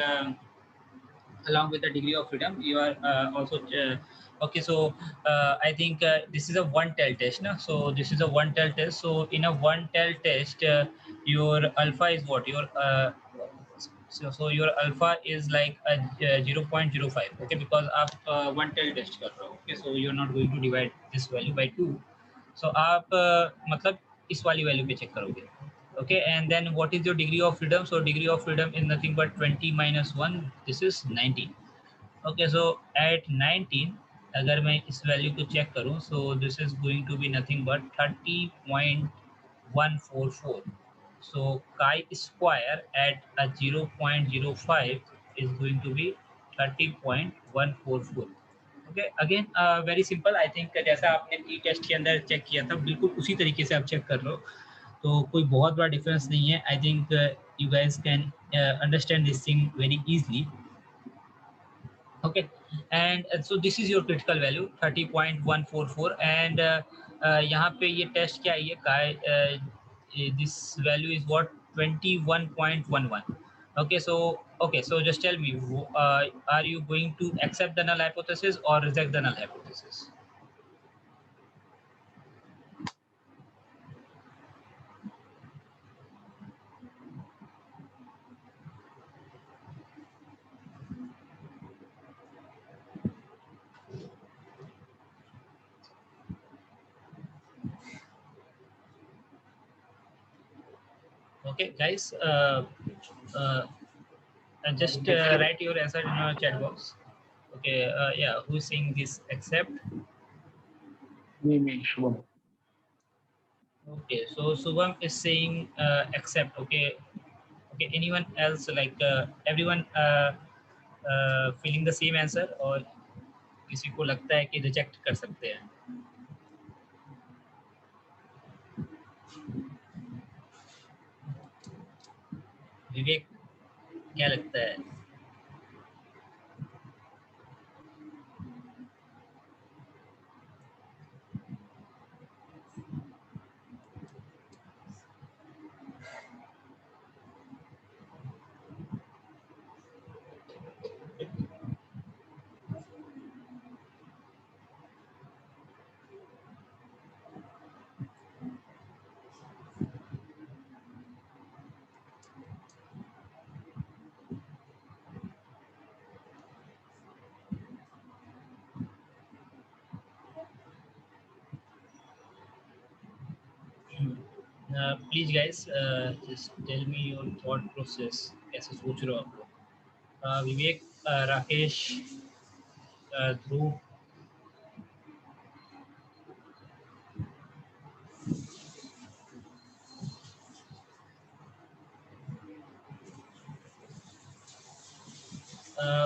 A: along with the degree of freedom you are also okay so I think this is a one tail test na? So this is a one tail test, so in a one tail test your alpha is what, your so your alpha is like a 0.05, okay, because आप one tail test कर रहे हो। okay so you are not going to divide this value by 2, so आप मतलब इस वाली value पे check करोगे। okay, and then what is your degree of freedom? So degree of freedom is nothing but 20 minus 1, this is 19। okay so at 19 अगर मैं इस value को चेक करूं, so this is going to be nothing but 30.144, so chi square at a 0.05 is going to be 30.144। okay again very simple, I think जैसा आपने T test के अंदर check किया था बिल्कुल उसी तरीके से आप चेक कर रहे हो, तो कोई बहुत बड़ा डिफरेंस नहीं है। I think you guys can understand this thing very easily. Okay and so this is your critical value 30.144, and यहाँ पे ये टेस्ट क्या है, this value is what, 21.11. Okay, so just tell me, are you going to accept the null hypothesis or reject the null hypothesis? Okay, guys, just write your answer in your chat box. Okay, yeah, who's saying this accept?
B: Me, Shubham.
A: Okay, so Subham is saying accept. Okay, okay, anyone else, like everyone feeling the same answer, or किसी को लगता है कि reject कर सकते हैं? विवेक, क्या लगता है? Please guys, just tell me your thought process, कैसे सोच रहे हो आप लोग? Vivek, Rakesh, Dhruv,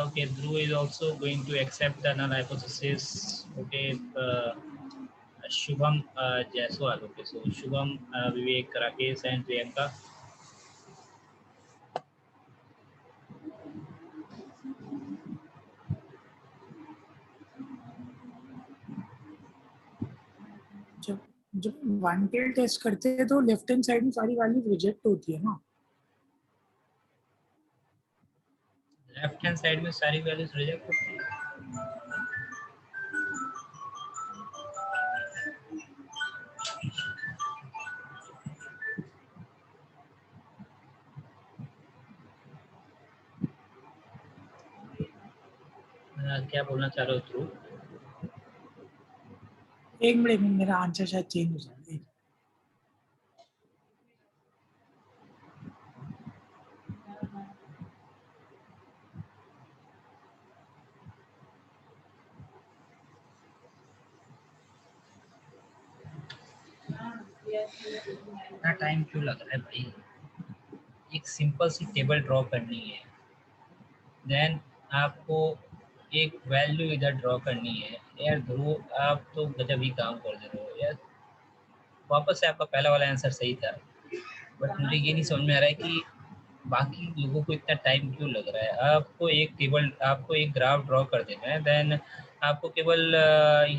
A: okay, Dhruv is also going to accept the null hypothesis. Okay, Shubham, Jaiswal. Okay, so Shubham, Vivek, Rakesh, and Priyanka.
E: जब वन टेल टेस्ट करते हैं तो लेफ्ट हैंड साइड में सारी वैल्यूज रिजेक्ट होती है ना?
A: लेफ्ट हैंड साइड में सारी वैल्यूज रिजेक्ट होती है? क्या बोलना चाह रहे हो ध्रुव?
E: एक मिनट में मेरा आंसर शायद चेंज हो जाए.
A: इतना टाइम क्यों लग रहा है भाई? एक सिंपल सी टेबल ड्रॉ करनी है, देन आपको एक वैल्यू इधर ड्रॉ करनी है. यार ध्रुव, आप तो गजब ही काम कर रहे हो यार. वापस से आपका पहला वाला आंसर सही था, बट मुझे ये नहीं समझ में आ रहा है कि बाकी लोगों को इतना टाइम क्यों लग रहा है. आपको एक ग्राफ ड्रॉ कर देना है, देन आपको केवल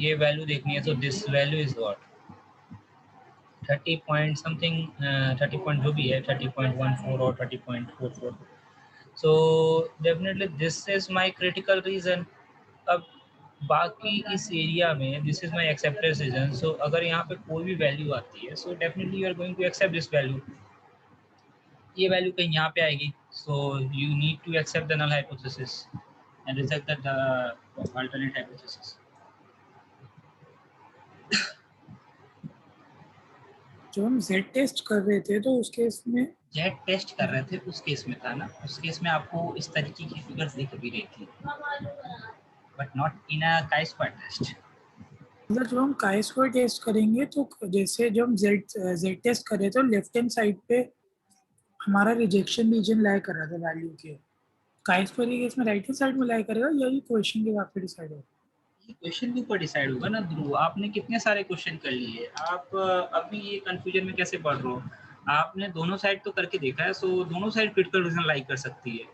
A: ये वैल्यू देखनी है. So this value is what, 30 point something, 30 point जो भी है, 30.14 और 30.44. So definitely this is my critical region. अब बाकी इस एरिया में this is my accepted region. So अगर यहाँ पे कोई भी वैल्यू आती है, so definitely you are going to accept this value. ये वैल्यू कहीं यहाँ पे आएगी, so you need to accept the null hypothesis and reject the alternate hypothesis.
E: जो हम जेड टेस्ट कर रहे थे तो उस केस में
A: जेड टेस्ट कर रहे थे, उस केस में था ना, उस केस में आपको इस तरीके की फिगर्स दिख भी रही थी, but not in a chi-square test.
E: मतलब जब हम chi-square टेस्ट करेंगे तो जैसे जब हम जेड टेस्ट कर रहे थे, लेफ्ट हैंड साइड पे हमारा रिजेक्शन रीजन लाई कर रहा था वैल्यू के. chi-square के केस में राइट हैंड साइड में लाई करेगा या ये क्वेश्चन के हिसाब से डिसाइड होगा?
A: ये क्वेश्चन के ऊपर डिसाइड होगा ना ध्रुव. आपने कितने सारे क्वेश्चन कर लिए, आप अभी ये कंफ्यूजन में कैसे पढ़ रहे हो? आपने दोनों साइड तो करके देखा है, सो दोनों साइड क्रिटिकल रीजन लाई कर सकती है.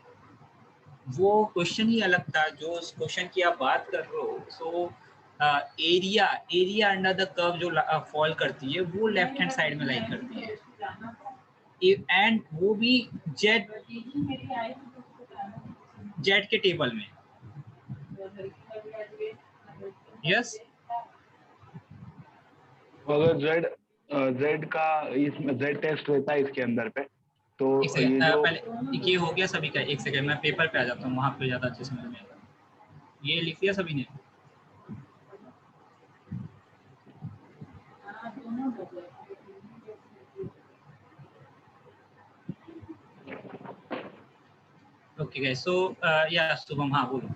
A: वो क्वेश्चन ही अलग था जो उस क्वेश्चन की आप बात कर रहे हो. So area area under the curve जो फॉल करती है वो लेफ्ट हैंड साइड में लाई करती है, एंड वो भी जेड जेड के टेबल में। यस
B: अगर जेड जेड का इसमें जेड टेस्ट रहता है इसके अंदर पे, तो
A: एक
B: ये
A: सेकंड,
B: जो
A: पहले ये हो गया सभी का। एक सेकंड मैं पेपर पे आ जाता हूँ, वहां पे ज्यादा अच्छे समझ में आएगा। ये लिख दिया सभी ने? ओके गाइस, सो या शुभम, हाँ बोलो।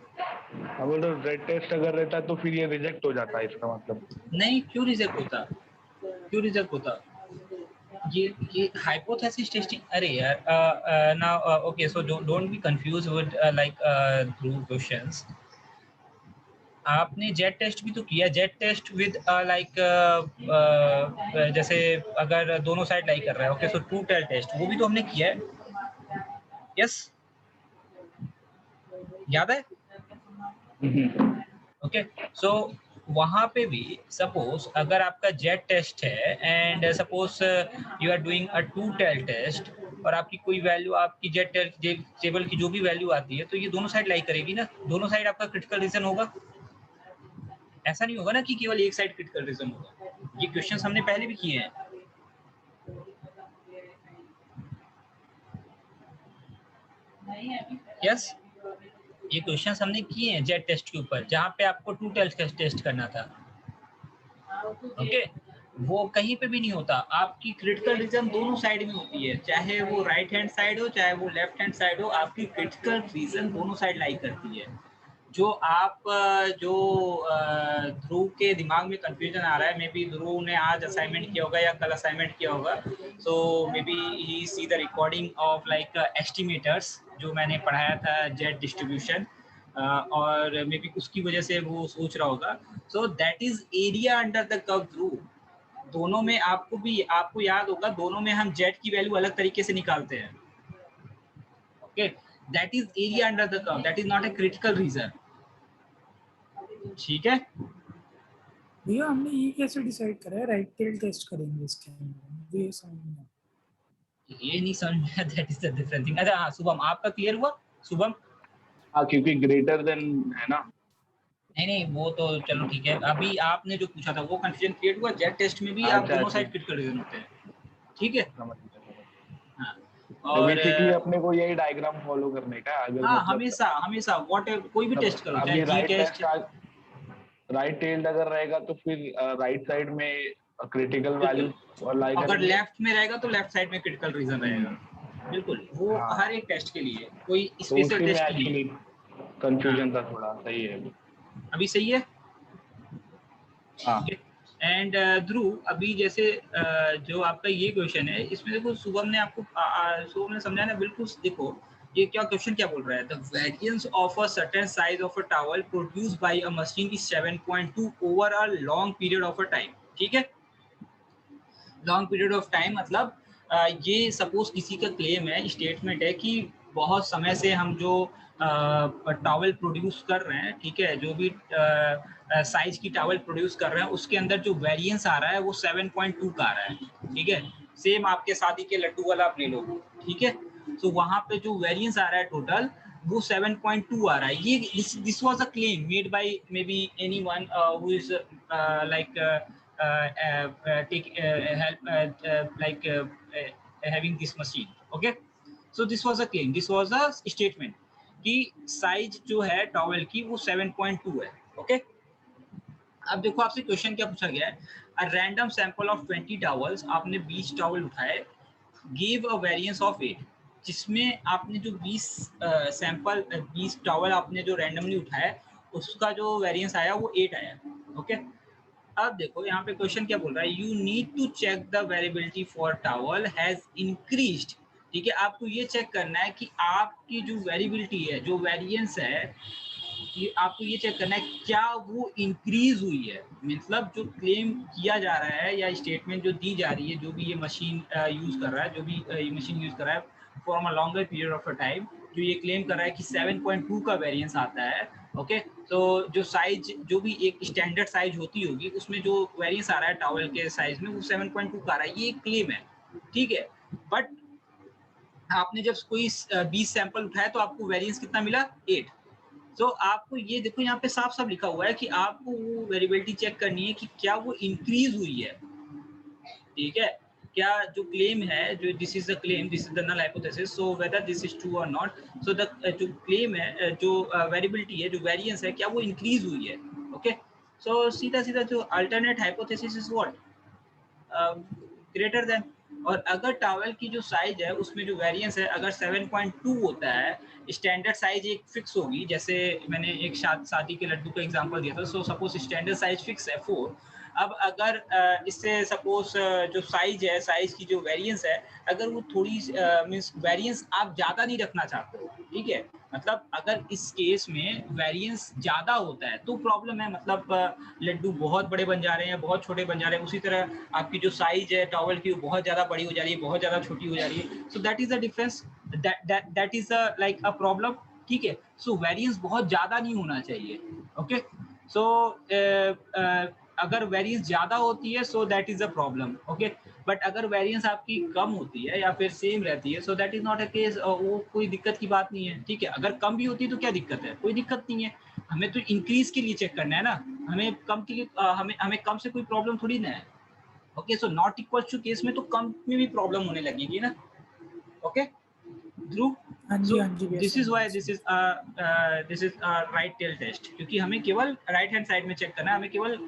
B: बोल रहे जेड टेस्ट अगर रहता तो फिर ये रिजेक्ट हो जाता है, इसका मतलब।
A: नहीं, क्यों रिजेक्ट होता? क्यों रिजेक्ट होता? ये हाइपोथेसिस टेस्टिंग, अरे यार now okay, so don't be confuse with like Dhruv questions. आपने जेट टेस्ट भी तो किया, जेट टेस्ट विद लाइक जैसे अगर दोनों साइड लाई कर रहा है, okay, so two tail test वो भी तो हमने किया है। यस, याद है? ओके, सो वहां पे भी सपोज अगर आपका जेट टेस्ट है and suppose you are doing a two tail test, और आपकी कोई वैल्यू आपकी जेट टेबल की जो भी वैल्यू आती है, तो ये दोनों साइड लाई करेगी ना, दोनों साइड आपका क्रिटिकल रीजन होगा। ऐसा नहीं होगा ना कि केवल एक साइड क्रिटिकल रीजन होगा। ये क्वेश्चंस हमने पहले भी किए हैं। यस, ये क्वेश्चंस हमने किए हैं जेट टेस्ट के ऊपर, जहां पे आपको टू टेल टेस्ट करना था। ओके, वो कहीं पे भी नहीं होता, आपकी क्रिटिकल रीजन दोनों साइड में होती है, चाहे वो राइट हैंड साइड हो चाहे वो लेफ्ट हैंड साइड हो, आपकी क्रिटिकल रीजन दोनों साइड लाई करती है। जो आप जो ध्रुव के दिमाग में कंफ्यूजन आ रहा है, मे बी ध्रुव ने आज असाइनमेंट किया होगा या कल असाइनमेंट किया होगा, so maybe he see the recording of like estimators जो मैंने पढ़ाया था, जेट डिस्ट्रीब्यूशन, और मे बी उसकी वजह से वो सोच रहा होगा। So that is area under the curve Dhruv. दोनों में आपको याद होगा, दोनों में हम जेट की वैल्यू अलग तरीके से निकालते हैं। Okay, that is area under the curve, that is not a critical reason. ठीक है
E: भैया, हमने ये कैसे डिसाइड करा है राइट टेल टेस्ट करेंगे इसके अंदर? मुझे ये समझ नहीं आया।
A: ये नहीं समझ में, that is the different thing. अच्छा हाँ शुभम, आपका क्लियर हुआ? शुभम,
B: हाँ, क्योंकि ग्रेटर देन है ना।
A: नहीं वो तो चलो ठीक है। अभी आपने जो पूछा था वो कंफ्यूजन क्रिएट हुआ। जेट टेस्ट में भी आप
B: अच्छा,
A: दोनों साइड क्रिटिकल रीजन होते हैं, ठीक है?
B: समझ गया।
A: हाँ,
B: तो
A: और
B: बेसिकली अपने को यही डायग्राम फॉलो करने का है, अगर
A: हाँ,
B: मतलब
A: हमेशा हमेशा वॉट कोई भी टेस्ट करो, चाहे
B: अभी
A: जी टेस्ट।
B: राइट टेल्ड अगर रहेगा तो फिर राइट साइड में क्रिटिकल वैल्यू लाई
A: अगर
B: करेंगे।
A: लेफ्ट में रहेगा तो लेफ्ट साइड में क्रिटिकल रीजन रहेगा। बिल्कुल, वो
B: हाँ।
A: हर एक टेस्ट के लिए, कोई
B: तो
A: स्पेशल
B: उसी में
A: टेस्ट नहीं
B: एक्चुअली
A: है।
B: कंफ्यूजन था थोड़ा, सही है।
A: अभी सही है?
B: हाँ,
A: एंड ध्रुव, अभी जैसे जो आपका ये क्वेश्चन है, इसमें देखो शुभम ने आपको शुभम ने समझाया ना बिल्कुल। देखो ये क्या क्वेश्चन क्या बोल रहा है, the variance of a certain size of a towel produced by a machine is 7.2 over a long period of a time. ठीक है, लॉन्ग पीरियड ऑफ टाइम मतलब ये सपोज किसी का क्लेम है, स्टेटमेंट है कि बहुत समय से हम जो टॉवल प्रोड्यूस कर रहे हैं, ठीक है, जो भी साइज की टॉवल प्रोड्यूस कर रहे हैं, उसके अंदर जो वेरिएंस आ रहा है वो 7.2 का आ रहा है। ठीक है, सेम आपके शादी के लड्डू वाला आप ले लो, ठीक है, तो वहां पे जो वेरिएंस आ रहा है टोटल वो 7.2 आ रहा है। ये this was a claim made by may be anyone who is like take help like having this machine. Okay, so this was a claim, this was a statement कि साइज जो है towel की वो 7.2 है। ओके, अब देखो आपसे question क्या पूछा गया है, a random sample of 20 towels, आपने 20 टॉवल उठाए, गिव अ वेरिएंस ऑफ 8, जिसमें आपने जो 20 टॉवल आपने जो रैंडमली उठाया उसका जो वेरिएंस आया वो 8 आया। ओके, अब देखो यहाँ पे क्वेश्चन क्या बोल रहा है, you need to check the variability for towel has increased. ठीक है, आपको ये चेक करना है कि आपकी जो वेरिएबिलिटी है, जो वेरिएंस है, ये आपको ये चेक करना है क्या वो इंक्रीज हुई है। मतलब जो क्लेम किया जा रहा है या स्टेटमेंट जो दी जा रही है, जो भी ये मशीन यूज कर रहा है, जो भी ये मशीन यूज कर रहा है for a longer period of a time, जो ये क्लेम कर रहा है कि 7.2 का वेरिएंस आता है, ओके तो जो साइज जो भी एक स्टैंडर्ड साइज होती होगी उसमें जो वेरिएंस आ रहा है टॉवल के साइज में वो 7.2 का आ रहा है, ये एक क्लेम है, ठीक है। बट आपने जब कोई 20 सैंपल उठाया तो आपको वेरिएंस कितना मिला, 8। तो आपको ये देखो यहाँ पे साफ साफ लिखा हुआ है कि आपको वो वेरिएबिलिटी चेक करनी है कि क्या वो इंक्रीज हुई है, ठीक है। क्या जो क्लेम है, जो this is the claim, this is the null hypothesis, so whether this is true और नॉट, सो द जो क्लेम है, जो वेरिएबिलिटी है, जो वेरिएंस है, क्या वो इंक्रीज हुई है, ओके। सो सीधा सीधा जो alternate hypothesis is what, greater than. और अगर टॉवल की जो साइज है उसमें जो वेरिएंस है अगर 7.2 होता है, स्टैंडर्ड साइज एक फिक्स होगी, जैसे मैंने एक शादी के लड्डू का एग्जांपल दिया था, so suppose standard size fix है 4। अब अगर इससे सपोज जो साइज है, साइज की जो वेरिएंस है, अगर वो थोड़ी मींस वेरिएंस आप ज़्यादा नहीं रखना चाहते हो, ठीक है, मतलब अगर इस केस में वेरिएंस ज़्यादा होता है तो प्रॉब्लम है, मतलब लड्डू बहुत बड़े बन जा रहे हैं, बहुत छोटे बन जा रहे हैं, उसी तरह आपकी जो साइज है टॉवल की वो बहुत ज़्यादा बड़ी हो जा रही है, बहुत ज़्यादा छोटी हो जा रही है, so that is the difference, that is like a problem, ठीक है। सो वेरिएंस बहुत ज़्यादा नहीं होना चाहिए, ओके। सो अगर वेरिएंस ज़्यादा होती है so that is a problem, okay. But अगर वेरिएंस आपकी कम होती है या फिर सेम रहती है, so that is not a case, वो कोई दिक्कत की बात नहीं है, ठीक है। अगर कम भी होती है तो क्या दिक्कत है, कोई दिक्कत नहीं है, हमें तो इंक्रीज के लिए चेक करना है ना, हमें कम के लिए हमें कम से कोई प्रॉब्लम थोड़ी ना है, okay. So not equal to case में तो कम में भी प्रॉब्लम होने लगेगी ना, ओके ध्रुव।
E: हाँ जी,
A: सो
E: हाँ जी,
A: this is why this is right tail test, क्योंकि हमें केवल राइट हैंड साइड में चेक करना है, हमें केवल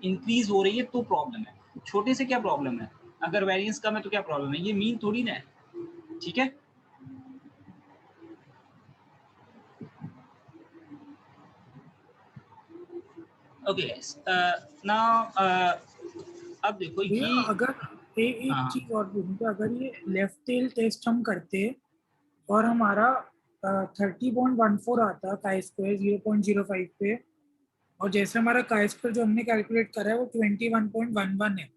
A: इंक्रीज हो रही है तो प्रॉब्लम है, छोटे से क्या प्रॉब्लम है, अगर वेरिएंस कम है तो क्या प्रॉब्लम है, ये मीन थोड़ी ना है, ठीक है। ओके नाउ अब देखो
E: भैया
A: ये,
E: अगर एक
A: हाँ
E: चीज और पूछूं तो अगर ये लेफ्ट टेल टेस्ट हम करते और हमारा 30.14 आता काई स्क्वायर 0.05 पे, और जैसे हमारा काई स्क्वायर जो हमने कैलकुलेट करा है वो 21.11 है,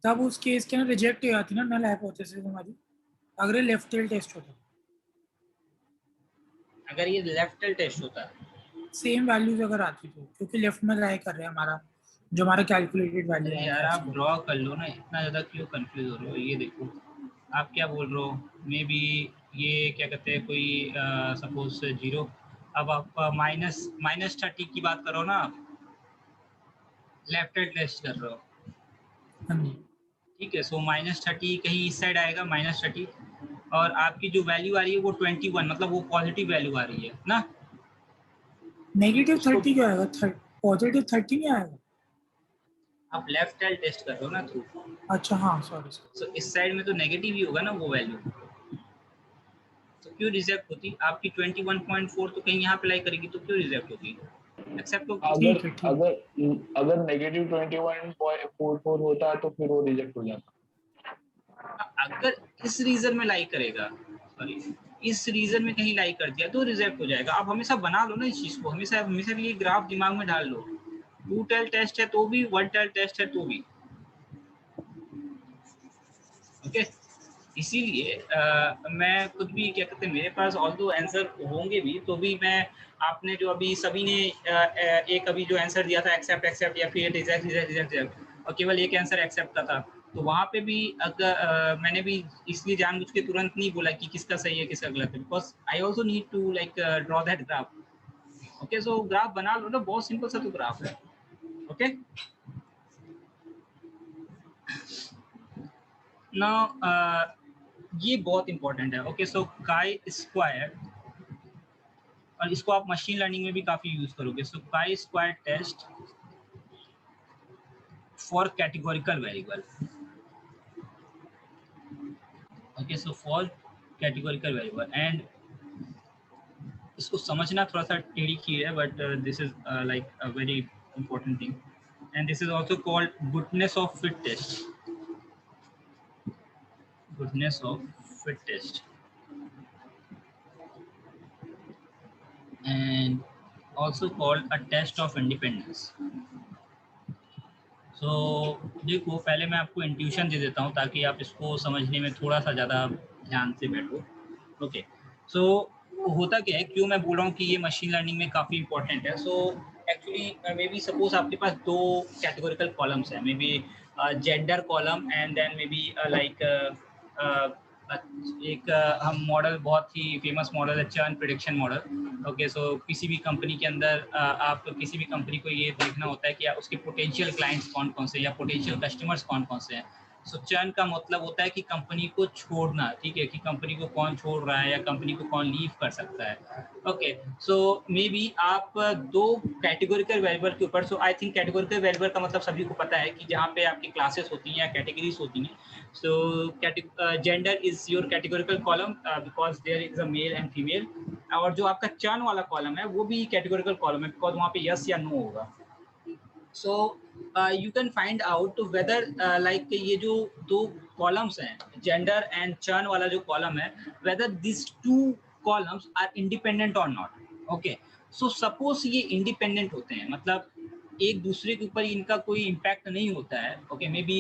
E: तब उस केस के अंदर रिजेक्ट हो जाती ना नल हाइपोथेसिस हमारी, अगर ये लेफ्ट टेल टेस्ट होता,
A: अगर ये लेफ्ट टेस्ट होता है,
E: सेम वैल्यूज अगर आती तो, क्योंकि लेफ्ट में लाई कर रहे हैं हमारा जो हमारा कैलकुलेटेड वैल्यू
A: अरे
E: है
A: यार
E: काई
A: आप
E: स्क्वायर।
A: ड्रॉ कर लो ना, इतना ज़्यादा क्यों कंफ्यूज हो रहे हो, ये देखो आप क्या बोल रहे हो, मे बी ये क्या कहते हैं कोई सपोज 0, अब आप माइनस 30 की बात करो ना, आप लेफ्ट हैंड टेस्ट कर रहे हो,
E: हाँ जी,
A: ठीक है। सो -30 कहीं इस साइड आएगा -30, और आपकी जो वैल्यू आ रही है वो 21, मतलब वो पॉजिटिव वैल्यू आ रही है ना,
E: नेगेटिव
A: उसको
E: 30 क्या आएगा, पॉजिटिव 30 नहीं आएगा।
A: आप लेफ्ट हैंड टेस्ट कर रहे हो ना थ्रू,
E: अच्छा हाँ, सॉरी।
A: सो इस साइड में तो नेगेटिव ही होगा ना वो वैल्यू, तो क्यों रिजेक्ट होती आपकी 21.4, तो कहीं यहाँ अप्लाई करेगी तो क्यों रिजेक्ट होगी, एक्सेप्ट होगी।
B: अगर
E: ठीक है, ठीक।
B: अगर अगर -21.44 होता तो फिर वो रिजेक्ट हो जाता।
A: अगर इस रीजन में लाई करेगा, सॉरी इस रीजन में कहीं लाई कर दिया तो रिजेक्ट हो जाएगा। आप हमेशा बना लो ना इस चीज को, हमेशा हमेशा ये ग्राफ दिमाग में डाल लो, 2 टेल टेस्ट है तो भी, 1 टेल टेस्ट है तो भी, ओके। इसीलिए मैं खुद भी क्या कहते हैं, मेरे पास ऑल्दो आंसर होंगे भी तो भी मैं, आपने जो अभी सभी ने एक अभी जो आंसर दिया था एक्सेप्ट एक्सेप्ट या फिर रिजेक्ट रिजेक्ट रिजेक्ट, और केवल एक आंसर एक्सेप्ट का था, तो वहाँ पे भी अगर मैंने भी इसलिए जानबूझ के तुरंत नहीं बोला कि किसका सही है किसका गलत है, because I also need to like draw that graph, okay. So graph बना लो ना, बहुत सिंपल सा तो ग्राफ है, ओके। नाउ ये बहुत इंपॉर्टेंट है, ओके। सो काई स्क्वायर, और इसको आप मशीन लर्निंग में भी काफी यूज करोगे, so chi square test for categorical variable, okay. So for categorical variable, and इसको समझना थोड़ा सा टेढ़ी खीर है, but this is like a very important thing, and this is also called goodness of fit test, goodness of fit test, and also called a test of independence. So देखो पहले मैं आपको इंट्यूशन दे देता हूँ ताकि आप इसको समझने में थोड़ा सा ज़्यादा ध्यान से बैठो, ओके। सो होता क्या है, क्यों मैं बोल रहा हूँ कि ये मशीन लर्निंग में काफ़ी इंपॉर्टेंट है. So actually maybe suppose आपके पास दो कैटेगोरिकल कॉलम्स हैं, maybe gender column and then maybe like एक हम मॉडल, बहुत ही फेमस मॉडल है churn prediction model. Okay, so किसी भी कंपनी के अंदर आप किसी भी कंपनी को ये देखना होता है कि उसके पोटेंशियल क्लाइंट्स कौन कौन से या पोटेंशियल कस्टमर्स कौन कौन से हैं. सो चर्न का मतलब होता है कि कंपनी को छोड़ना, ठीक है, कि कंपनी को कौन छोड़ रहा है या कंपनी को कौन लीव कर सकता है. ओके, सो मे बी आप दो कैटेगोरिकल वेरिएबल के ऊपर, सो आई थिंक कैटेगोरिकल वेरिएबल का मतलब सभी को पता है कि जहाँ पे आपकी क्लासेस होती हैं या कैटेगरीज होती हैं. So gender is your categorical column because there is a male and female. और जो आपका चर्न वाला कॉलम है वो भी कैटेगोरिकल कॉलम है बिकॉज वहाँ पे यस या नो होगा. So you can find out whether like ये जो दो columns हैं, gender and churn वाला जो column है, whether these two columns are independent or not. Okay, so suppose ये independent होते हैं, मतलब एक दूसरे के ऊपर इनका कोई impact नहीं होता है. Okay, maybe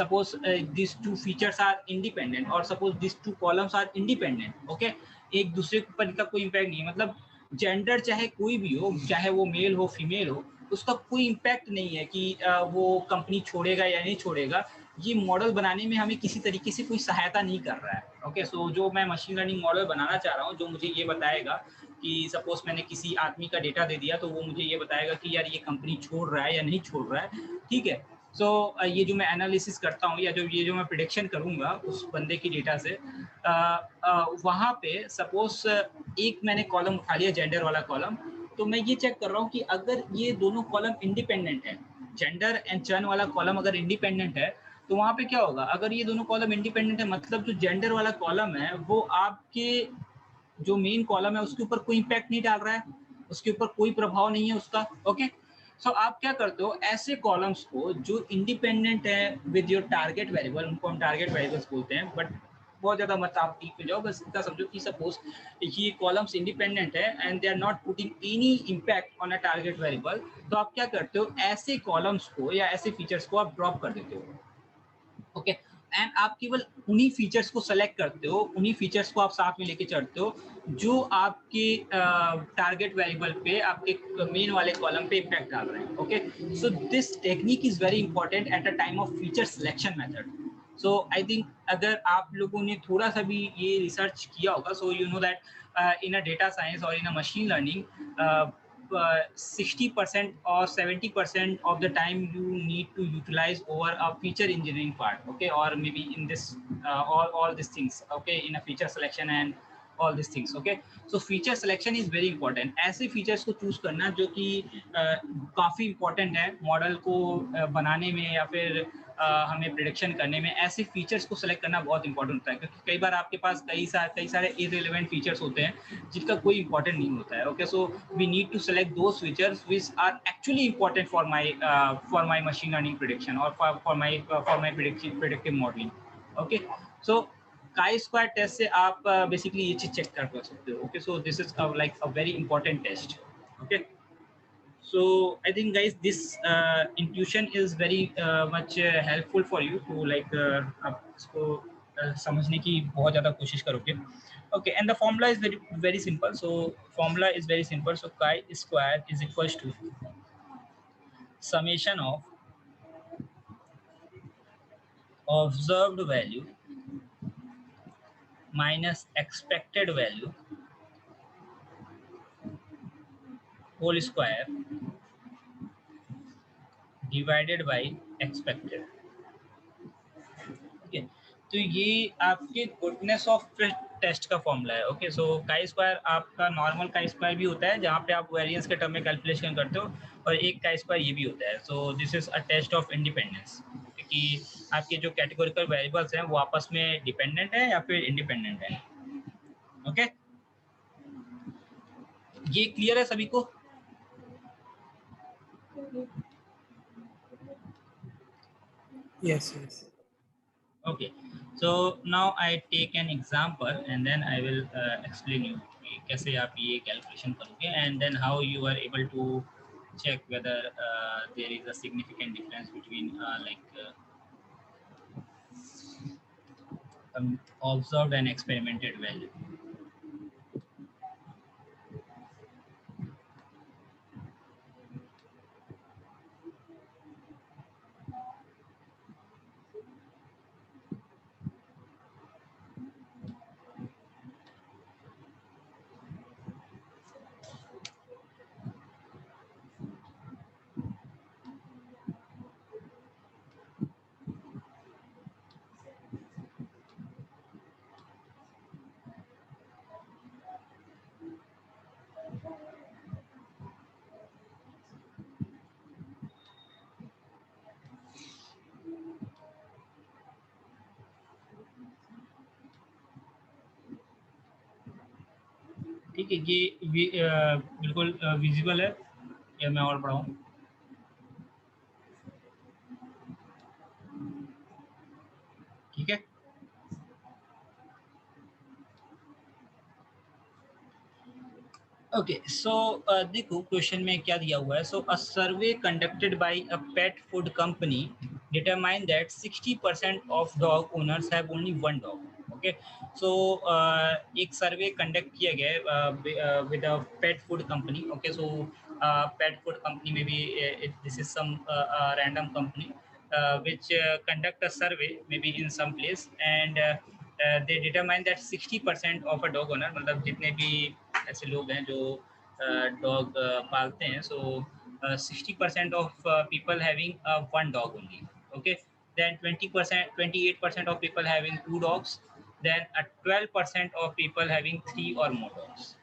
A: suppose these two features are independent or suppose these two columns are independent. Okay, एक दूसरे के ऊपर इनका कोई impact नहीं है, मतलब जेंडर चाहे कोई भी हो, चाहे वो मेल हो फीमेल हो, उसका कोई इम्पैक्ट नहीं है कि वो कंपनी छोड़ेगा या नहीं छोड़ेगा. ये मॉडल बनाने में हमें किसी तरीके से कोई सहायता नहीं कर रहा है. ओके, सो जो मैं मशीन लर्निंग मॉडल बनाना चाह रहा हूँ, जो मुझे ये बताएगा कि सपोज मैंने किसी आदमी का डेटा दे दिया तो वो मुझे ये बताएगा कि यार ये कंपनी छोड़ रहा है या नहीं छोड़ रहा है. ठीक है, सो ये जो मैं एनालिसिस करता हूँ या जो मैं प्रिडिक्शन करूँगा उस बंदे की डेटा से, वहाँ पे सपोज एक मैंने कॉलम उठा लिया, जेंडर वाला कॉलम, तो मैं ये चेक कर रहा हूँ कि अगर ये दोनों कॉलम इंडिपेंडेंट है, जेंडर एंड चर्न वाला कॉलम अगर इंडिपेंडेंट है, तो वहाँ पे क्या होगा, अगर ये दोनों कॉलम इंडिपेंडेंट है मतलब जो जेंडर वाला कॉलम है वो आपके जो मेन कॉलम है उसके ऊपर कोई इम्पैक्ट नहीं डाल रहा है, उसके ऊपर कोई प्रभाव नहीं है उसका. ओके, सो आप क्या करते हो, ऐसे कॉलम्स को जो इंडिपेंडेंट है विद योर टारगेट वेरिएबल, उनको हम टारगेट वेरिएबल्स बोलते हैं, बट बहुत ज़्यादा मत आप डीप में जाओ, बस इतना समझो कि सपोज ये कॉलम्स इंडिपेंडेंट है and they are not putting any impact on a target variable, तो आप क्या करते हो, ऐसे कॉलम्स को या ऐसे फीचर्स को आप ड्रॉप कर देते हो. ओके, एंड आप केवल उन्हीं फीचर्स को सेलेक्ट करते हो, उन्हीं फीचर्स को आप साथ में लेके चलते हो जो आपके टारगेट वेरिएबल पे, आपके मेन वाले कॉलम पे इम्पैक्ट डाल रहे हैं. Okay, so this technique is very important at a time of feature selection method. So I think अगर आप लोगों ने थोड़ा सा भी ये रिसर्च किया होगा, so you know that in a data science और इन अ machine learning 60% or 70% of the time you need to utilize over a feature engineering part. Okay, or maybe in this all these things. Okay, in a feature selection and all these things. Okay, so feature selection is very important. ऐसे features को choose करना जो कि काफ़ी important है model को बनाने में या फिर हमें प्रिडिक्शन करने में. ऐसे फीचर्स को सेलेक्ट करना बहुत इंपॉर्टेंट होता है, क्योंकि कई बार आपके पास कई सारे इररिलेवेंट फीचर्स होते हैं जिनका कोई इंपॉर्टेंट नहीं होता है. Okay, so we need to select those features which are actually important for my machine learning prediction और for my predictive modelling. Okay, so chi square test से आप बेसिकली ये चीज चेक कर सकते हो. Okay, so this is like a very important test. Okay, so I think guys this intuition is very much helpful for you to like आप इसको समझने की बहुत ज़्यादा कोशिश करोगे. Okay, and the formula is very simple. So formula is very simple. So chi square is equals to summation of observed value minus expected value whole square divided by expected. Okay, तो ये आपके goodness of test का formula है. Okay, so chi square आपका normal chi square भी होता है जहाँ पे आप वेरिएंस के टर्म में कैलकुलेशन करते हो, और एक काई स्क्वायर ये भी होता है. So this is a test of independence, क्योंकि आपके जो कैटेगोरिकल वेरिएबल्स हैं वो आपस में डिपेंडेंट है या फिर इंडिपेंडेंट है. ओके, ये क्लियर है सभी को?
E: Yes, yes.
A: Okay, so now I take an example and then I will explain you कि कैसे आप ये calculation करोगे and then how you are able to check whether there is a significant difference between observed and experimented value. ठीक है, ये बिल्कुल visible है या मैं और बढ़ाऊँ? ठीक है, ओके सो देखो क्वेश्चन में क्या दिया हुआ है. So a survey conducted by a pet food company determine that 60% of dog owners have only one dog. Okay, so एक सर्वे कंडक्ट किया गया है with a pet food company. Okay, so pet food company में भी this is some random company which conduct a survey maybe in some place and they determine that 60% of a dog owner, मतलब जितने भी ऐसे लोग हैं जो dog पालते हैं, सो 60% of people having one dog only. Okay, then 20%, 28% of people having two dogs, then 12% of people having three or more dogs.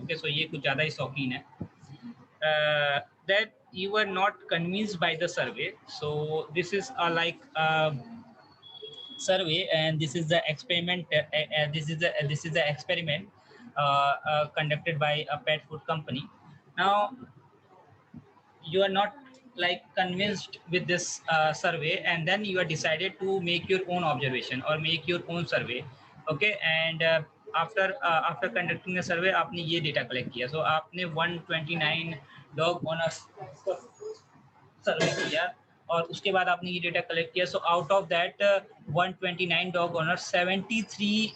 A: Okay, so ये कुछ ज़्यादा ही शौकीन है. That you were not convinced by the survey, so this is survey and this is the experiment. This is the experiment conducted by a pet food company. Now you are not like convinced with this survey, and then you are decided to make your own observation or make your own survey. Okay, and after conducting the survey आपने ये data collect किया. So आपने 129 dog owners सर्वे किया और उसके बाद आपने ये डेटा कलेक्ट किया. So out of that 129 dog owner, 73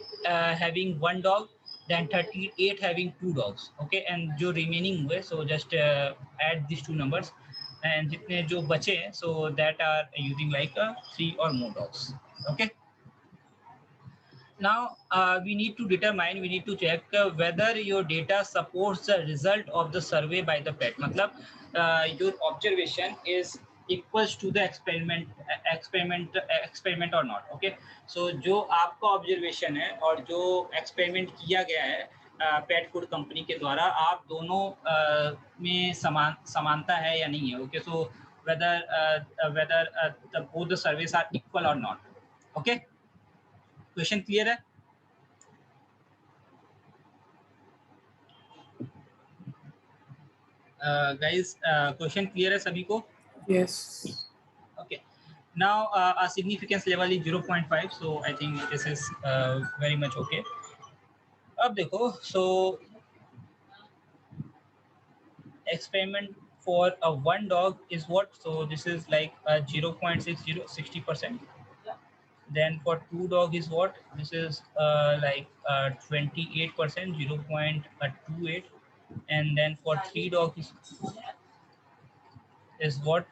A: having one dog, then 38 having two dogs. Okay, and जो रिमेनिंग हुए, so just add this two numbers and जितने जो बचे so that are using like 3 और more dogs. Okay, now we need to determine, we need to check whether your data supports the result of the survey by the pet. मतलब your observation is equals to the experiment or not. Okay, so जो आपका observation है और जो experiment किया गया है पेट food company के द्वारा, आप दोनों में समानता है या नहीं है. Okay, so whether both the surveys are equal or not. Okay, question clear है? गाइस क्वेश्चन क्लियर है सभी को?
E: Yes.
A: Okay, now our significance level is 0.5, so I think this is very much okay. अब देखो, so experiment for a one dog is what? So this is like 0.60, 60%. Then for two dog is what? This is like 28%, 0.28. And then for three dog is what?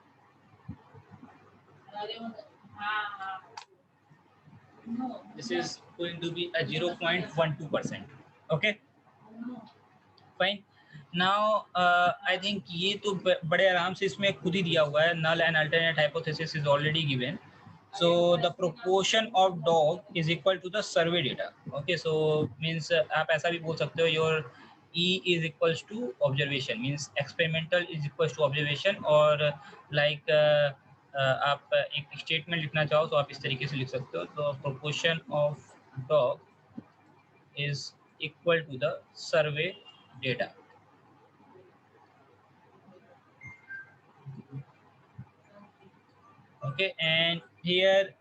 A: This is going to be a 0.12%. Okay, fine. Now I think ये तो बड़े आराम से इसमें खुद ही दिया हुआ है. null and alternate hypothesis is already given. So the proportion of dog is equal to the survey data. Okay, so means आप ऐसा भी बोल सकते हो, your E is equals to observation, means experimental is equals to observation. और like आप एक statement लिखना चाहो तो आप इस तरीके से लिख सकते हो. तो proportion of dog is equal to the survey data. Okay, and here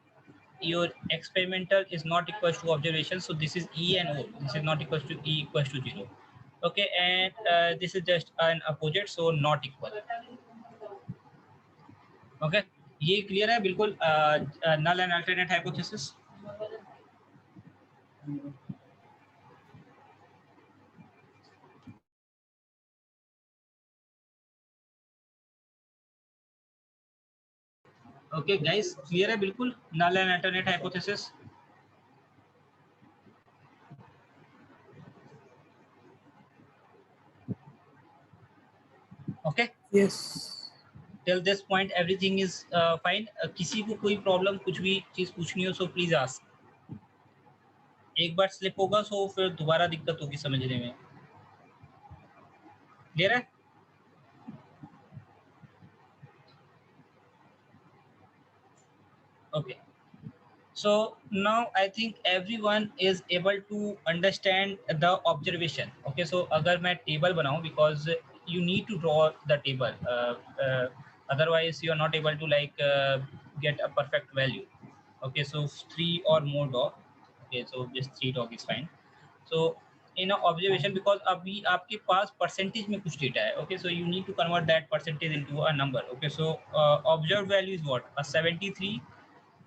A: your experimental is not equals to observation, so this is E and O. This is not equals to E equals to 0. Okay, and this is just an opposite, so not equal. Okay, ये clear है बिल्कुल? null and alternate hypothesis. Okay guys, clear है बिल्कुल null and alternate hypothesis? Okay,
E: Yes.
A: till this point everything is fine. किसी को कोई problem, कुछ भी चीज पूछनी हो सो प्लीज आस्क. एक बार स्लिप होगा सो फिर दोबारा दिक्कत होगी समझने में. क्लियर है? Okay, So now I think everyone is able to understand the observation. Okay, so agar main table banau, because you need to draw the table, otherwise you are not able to like get a perfect value. Okay, so 3 or more dog. Okay, so just 3 dog is fine. So in a observation, because अभी आपके पास percentage में कुछ data है. Okay, so you need to convert that percentage into a number. Okay, so observed value is what, a 73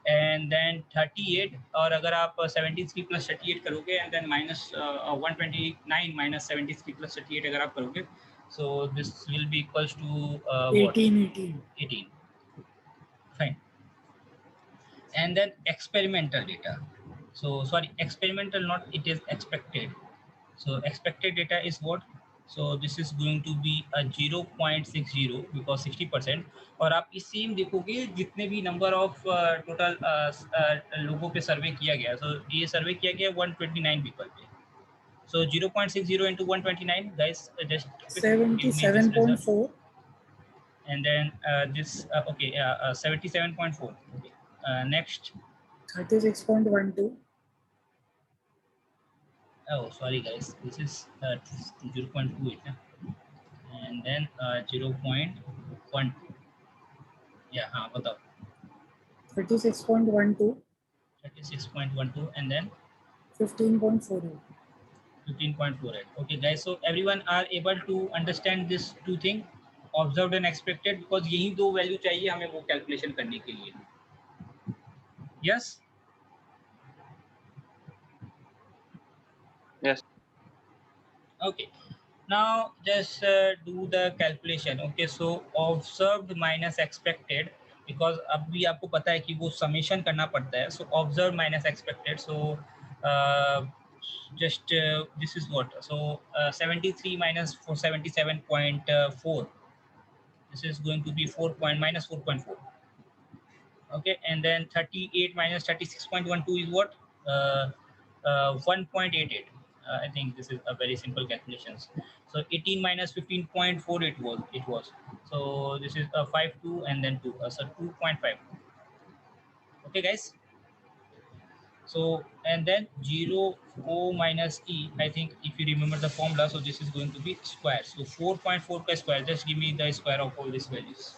A: and then 38. और अगर आप 73 plus 38 करोगे and then minus 129 minus 73 plus 38 अगर आप करोगे, so this will be equals to what,
E: 18.
A: 18. Fine. And then experimental data. So sorry, experimental, not, it is expected. So expected data is what? So this is going to be a 0.60 because 60%. और आप इस same देखोगे जितने भी number of total लोगों पे सर्वे किया गया, so ये सर्वे किया गया 129 पीपल पे. So 0.60 into 129, guys, just give me this result.
E: 77.4.
A: And then this okay, 77.4. Okay. Next.
E: 36.12.
A: Oh, sorry guys, this is 0.28. And then 0.1. Yeah, बताओ.
E: 36.12.
A: 36.12 and then
E: 15.48.
A: 15.48. Okay guys, so everyone are able to understand this two thing, observed and expected, because यही दो value चाहिए हमें वो calculation करने के लिए. Yes.
F: Yes.
A: Okay, now just do the calculation. Okay, so observed minus expected, because अभी आपको पता है कि वो summation करना पड़ता है. So observed minus expected. So just this is what, so 73 minus 477.4, this is going to be 4 point minus 4.4. Okay, and then 38 minus 36.12 is what, 1.88. I think this is a very simple calculations. So 18 minus 15.4 it was. So this is a 5.2 and then 2, so 2.5. Okay guys. So and then 0 O minus E, I think if you remember the formula, so this is going to be square. So 4.4 ka square, just give me the square of all these values.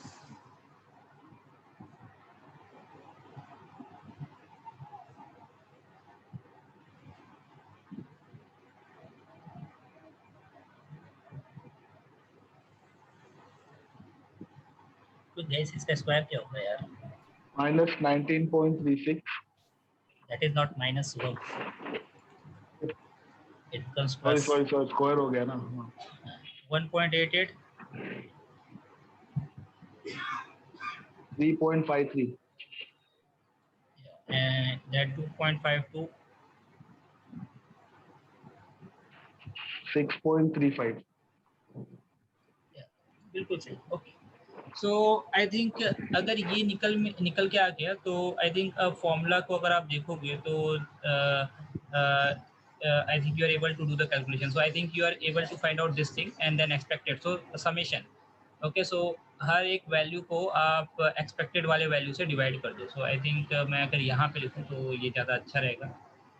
A: तो guys इसका square क्या होगा यार?
B: minus 19.36.
A: That is not minus work. It becomes
B: sorry
A: plus.
B: square हो गया ना.
A: 1.88.
B: 3.53.
A: And that 2.52.
B: 6.35.
A: Yeah, बिल्कुल सही. Okay. So I think अगर ये निकल के आ गया, तो I think फॉर्मूला को अगर आप देखोगे तो I think you are able to do the calculation. So I think you are able to find out this thing and then expected. So summation. Okay, so हर एक वैल्यू को आप expected वाले value से डिवाइड कर दो. सो I think मैं अगर यहाँ पे लिखूँ तो ये ज़्यादा अच्छा रहेगा,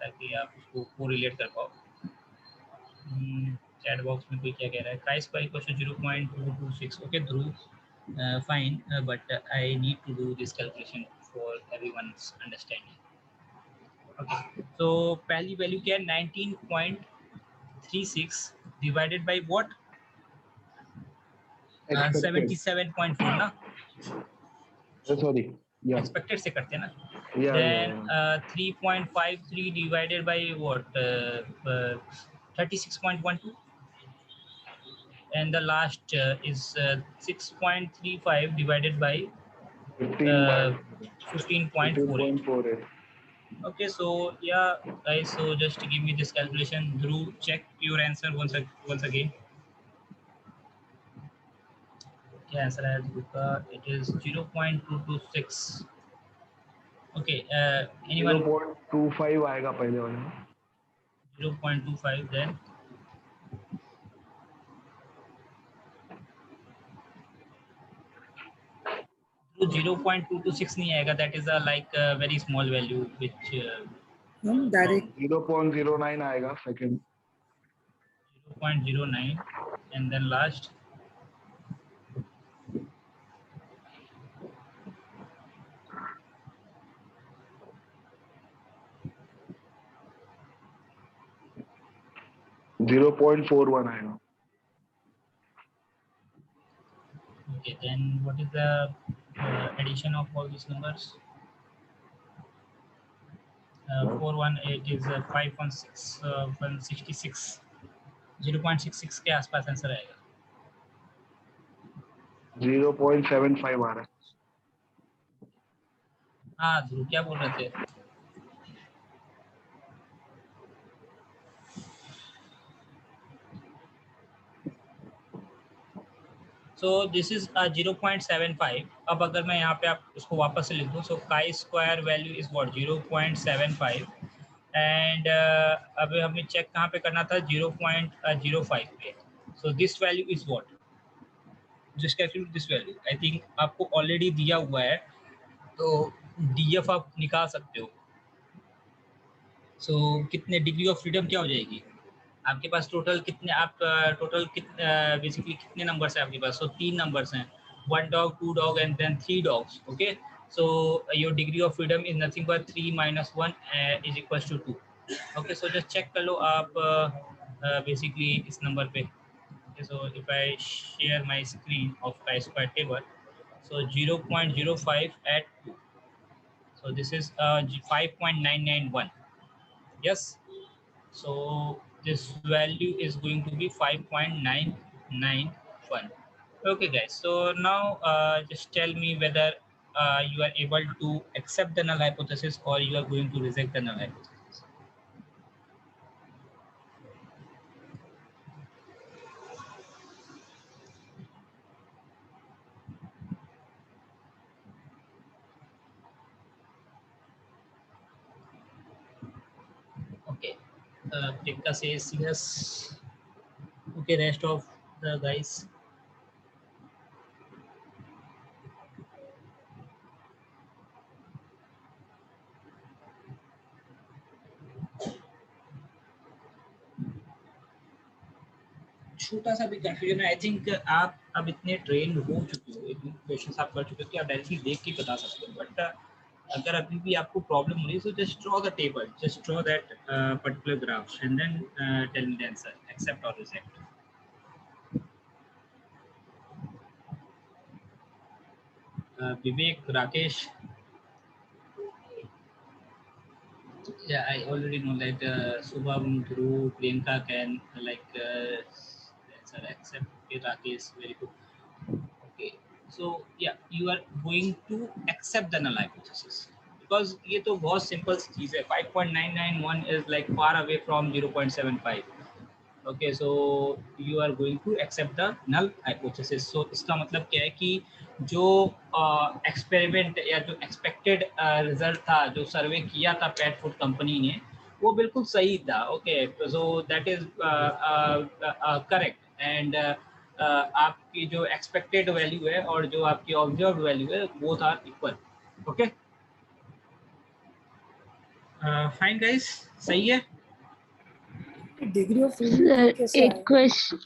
A: ताकि आप उसको कोरिलेट कर पाओ. चैट बॉक्स में कोई क्या कह रहा है? प्राइस पर equal to 0.226. Okay Dhruv, fine, but I need to do this calculation for everyone's understanding. Okay, तो पहली वैल्यू क्या है? 19.36 डिवाइडेड बाय व्हाट? 77.4 ना?
B: sorry, yeah,
A: एक्सपेक्टेड से करते हैं ना.
B: yeah,
A: then
B: yeah.
A: 3.53 divided by what? 36.12. And the last is 6.35 divided by 15.48. Okay, so yeah guys, so just give me this calculation. Dhruv, check your answer once again. क्या answer है ध्रुव का? It is 0.226. Okay, anyone?
B: 0.25 आएगा पहले वाले में.
A: 0.25. then तो 0.226 नहीं आएगा, that is a like very small value which
E: direct
B: 0.09 आएगा सेकंड.
A: 0.09 and then last
B: 0.41 आएगा.
A: okay, then what is the addition of all these numbers? 418 is 516 166 0.66 के आसपास आंसर आएगा.
B: 0.75 आ रहा है.
A: हाँ ध्रुव क्या बोल रहे थे? So this is 0.75. अब अगर मैं यहाँ पे आप इसको वापस से लिख दूँ, so chi square value is what 0.75 and अभी हमें चेक कहाँ पे करना था 0.05 पे. So this value is what? Just calculate this value. I think आपको already दिया हुआ है, तो DF आप निकाल सकते हो. So कितने डिग्री ऑफ फ्रीडम क्या हो जाएगी आपके पास? टोटल कितने आप टोटल बेसिकली कितने नंबर्स हैं आपके पास? सो 3 नंबर्स हैं, 1 dog 2 dog and then 3 dogs. Okay, so your degree of freedom is nothing but 3 minus 1 is equals to 2. Okay, so just check कर लो आप बेसिकली इस नंबर पे. So if I share my screen of chi square table, so 0.05 at 2, so this is 5.991. yes, so this value is going to be 5.991. okay guys, so now just tell me whether you are able to accept the null hypothesis or you are going to reject the null hypothesis. okay, Priyanka says yes. okay, rest of the guys. छोटा सा भी confusion है. I think आप अब इतने train हो चुके हो, इतने क्वेश्चंस आप कर चुके हो कि आप डायरेक्टली देख के बता सकते हो. बट अगर अभी भी आपको प्रॉब्लम हो रही है, so just draw the table, just draw that particular graph and then tell me the answer, accept और reject. Vivek, Rakesh. Yeah, I already know that Subham, Dhruv, Priyanka can answer accept. Okay, Rakesh, very good. Okay, so yeah, you are going to accept the null hypothesis because ये तो बहुत simple सी चीज़ है. 5.991 is like far away from 0.75. okay, so you are going to accept the null hypothesis. so इसका मतलब क्या है कि जो एक्सपेरिमेंट या जो एक्सपेक्टेड रिजल्ट था, जो सर्वे किया था पेट फूड कंपनी ने, वो बिल्कुल सही था. Okay, so that is correct and आपकी जो एक्सपेक्टेड वैल्यू है और जो आपकी ऑब्जर्व्ड वैल्यू है both are equal. Okay, fine guys, सही है.
E: डिग्री ऑफ फ्रीडम
D: Sir,
E: कैसे
D: एक
E: आएगा?
D: question.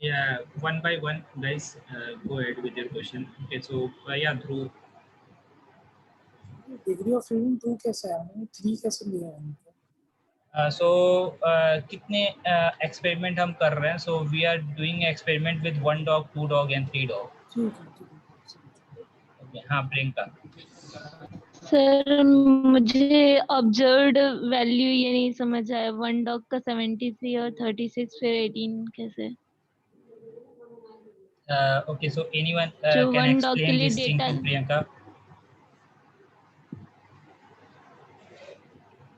A: Yeah, one by one, guys. Go ahead with your question. Okay, so yeah, Dhruv.
E: Degree of freedom 2 कैसे आएगा? 3 कैसे लिया है इनको?
A: So कितने एक्सपेरिमेंट हम कर रहे हैं? So we are doing experiment with 1 dog, 2 dog and 3 dog.
E: ठीक है.
A: Okay, हाँ प्रियंका.
D: सर मुझे ऑब्जर्व्ड वैल्यू ये नहीं समझ आया. 1 डॉग का 73 और 36 फिर 18 कैसे?
A: Okay, so anyone
D: जो
A: can
D: 1 डॉग के
A: explain
D: लिए
A: this thing
D: data
A: to Priyanka?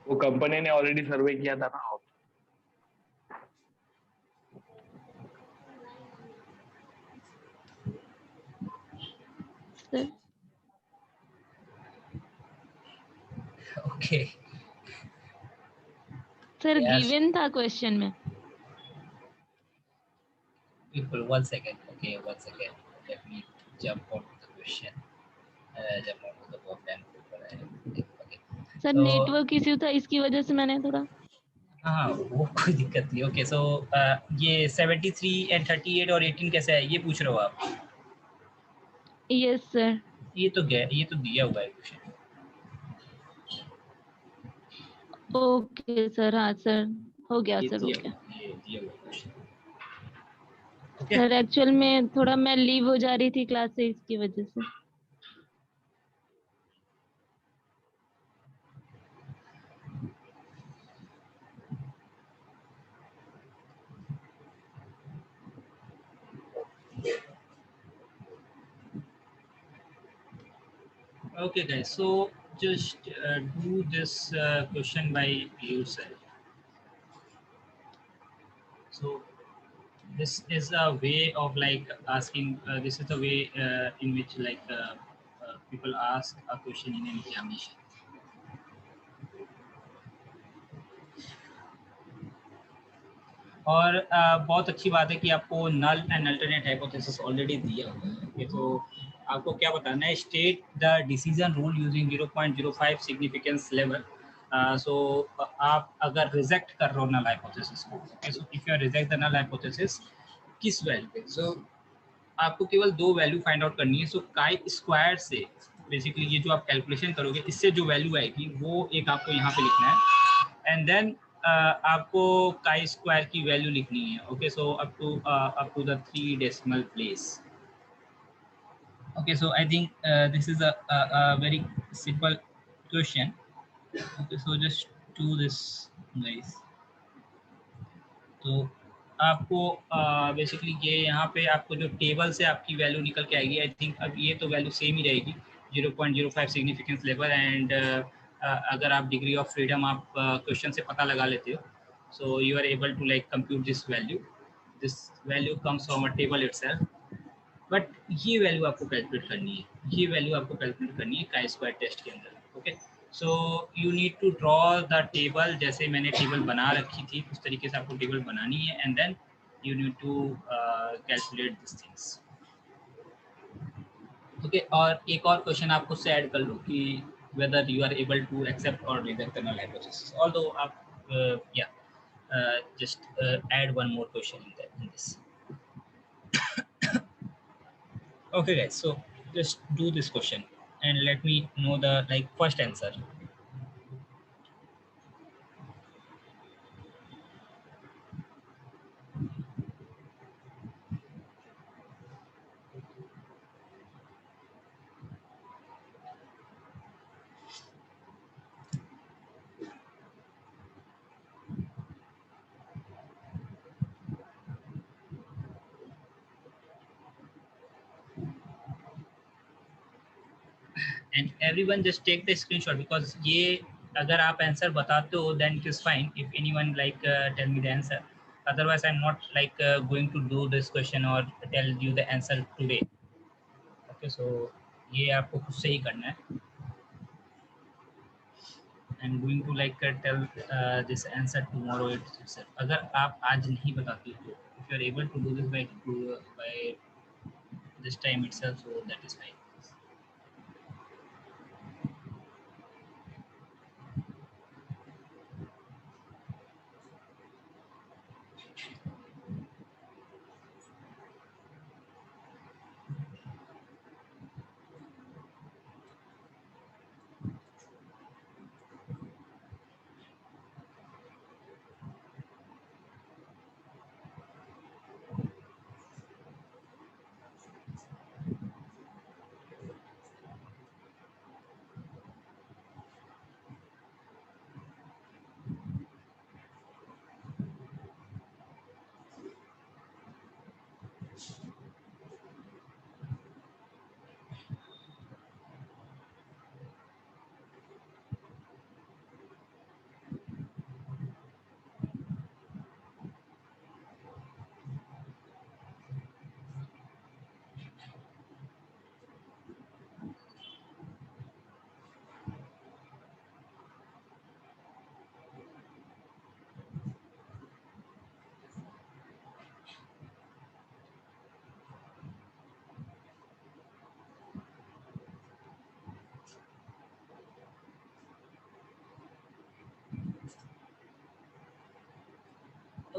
B: वो कंपनी ने ऑलरेडी सर्वे किया था ना.
D: Sir.
A: Okay.
D: Sir
A: Yes.
D: Given था क्वेश्चन में.
A: People, 1 second. Okay, 1 second. Let me jump on the question जब मैं तो ऑफलाइन पर आए।
D: सर
A: तो
D: नेटवर्क इश्यू था, इसकी वजह से मैंने थोड़ा
A: हाँ वो कोई दिक्कत नहीं। ओके सो ये 73 एंड 38 और 18 कैसे है ये पूछ रहे हो आप?
D: Yes sir.
A: ये तो दिया हुआ है क्वेश्चन।
D: ओके सर, हाँ सर, हो गया
A: ये
D: सर, हो
A: दिया
D: गया।
A: ये दिया हुआ क्वेश्चन। ओके
D: सर एक्चुअल में थोड़ा मैं लीव हो जा रही थी क्लास से, इसकी वजह से।
A: okay guys, so just do this question by yourself. So this is a way of like asking this is the way in which like people ask a question in an examination. और बहुत अच्छी बात है कि आपको null and alternate hypothesis already दिया हुआ है। ये तो आपको क्या बताना है, state the decision rule using 0.05 significance level. So आप अगर रिजेक्ट कर रहे हो नल हाइपोथेसिस को, so if you reject the null hypothesis किस वैल्यू पे, सो आपको केवल दो वैल्यू फाइंड आउट करनी है। सो काई स्क्वायर से बेसिकली ये जो आप कैलकुलेशन करोगे इससे जो वैल्यू आएगी वो एक आपको यहाँ पे लिखना है एंड देन आपको काई स्क्वायर की वैल्यू लिखनी है। Okay so up to the 3 decimal place. Okay so I think this is a very simple question. Okay so just do this guys. तो आपको बेसिकली ये यहाँ पे आपको जो टेबल से आपकी वैल्यू निकल के आएगी, आई थिंक अब ये तो वैल्यू सेम ही रहेगी 0.05 सिग्निफिकेंस लेवल एंड अगर आप डिग्री ऑफ फ्रीडम आप क्वेश्चन से पता लगा लेते हो, so you are able to like compute this value comes from a table itself. But ये वैल्यू आपको कैलकुलेट करनी है, ये वैल्यू आपको कैलकुलेट करनी है काई स्क्वायर टेस्ट के अंदर। Okay so you need to draw the table, जैसे मैंने टेबल बना रखी थी उस तरीके से आपको टेबल बनानी है and then you need to calculate this things. Okay और एक और क्वेश्चन आप उससे ऐड कर लो कि whether you are able to accept और reject the null hypothesis, although आप या just add one more question in this. Okay guys, so just do this question and let me know the like first answer. And everyone just take the screenshot because ये अगर आप answer बताते हो then it is fine if anyone like tell me the answer, otherwise I'm not like going to do this question or tell you the answer today. Okay so ये आपको खुद से ही करना है। I'm going to like tell this answer tomorrow itself. अगर आप आज नहीं बताते हो, if you are able to do this by this time itself, so that is fine.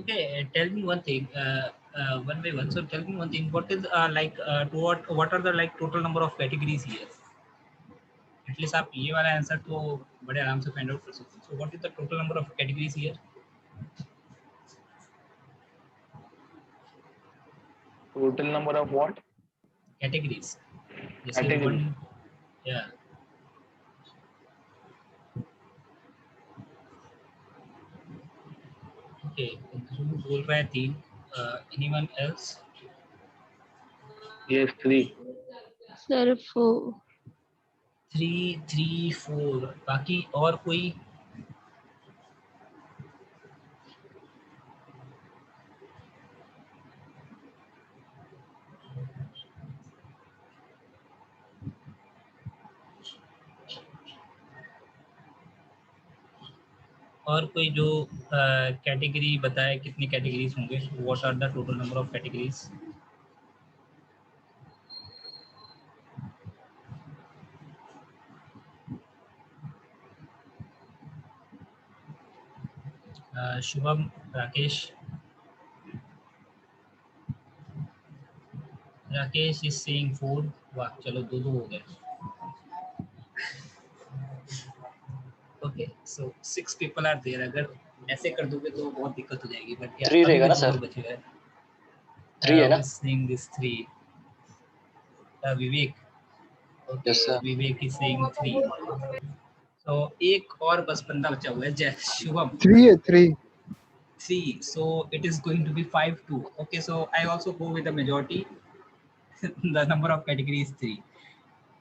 A: Okay, tell me one thing, one by one. So tell me one thing. What is what are the like total number of categories here? At least आप ये वाला answer तो बड़े आराम से find out कर सकते हो. So what is the total number of categories here?
B: Total number of what?
A: Categories. जैसे
B: Categories.
A: one, yeah. Okay, ध्रुव बोल रहा है 3. Anyone else?
B: Yes, 3.
D: सर 4.
A: 3, 3, 4. बाकी और कोई? और कोई जो कैटेगरी बताए कितनी कैटेगरीज होंगे? What are the total number of categories? Shubham, Rakesh. Rakesh is saying 4. वाह, चलो 2 हो गए. Okay, so 6 people are there. अगर ऐसे कर दोगे तो बहुत दिक्कत हो जाएगी. बट यार
G: 3 रहेगा ना सर?
A: बचे हुए.
G: 3 है ना?
A: Saying this 3. Vivek. Okay,
G: Yes, sir.
A: Vivek is saying 3. तो एक और बस बंदा बचा हुआ है, जय शुभम.
H: 3 है 3.
A: 3. So it is going to be 5-2. Okay, so I also go with the majority. The number of categories 3.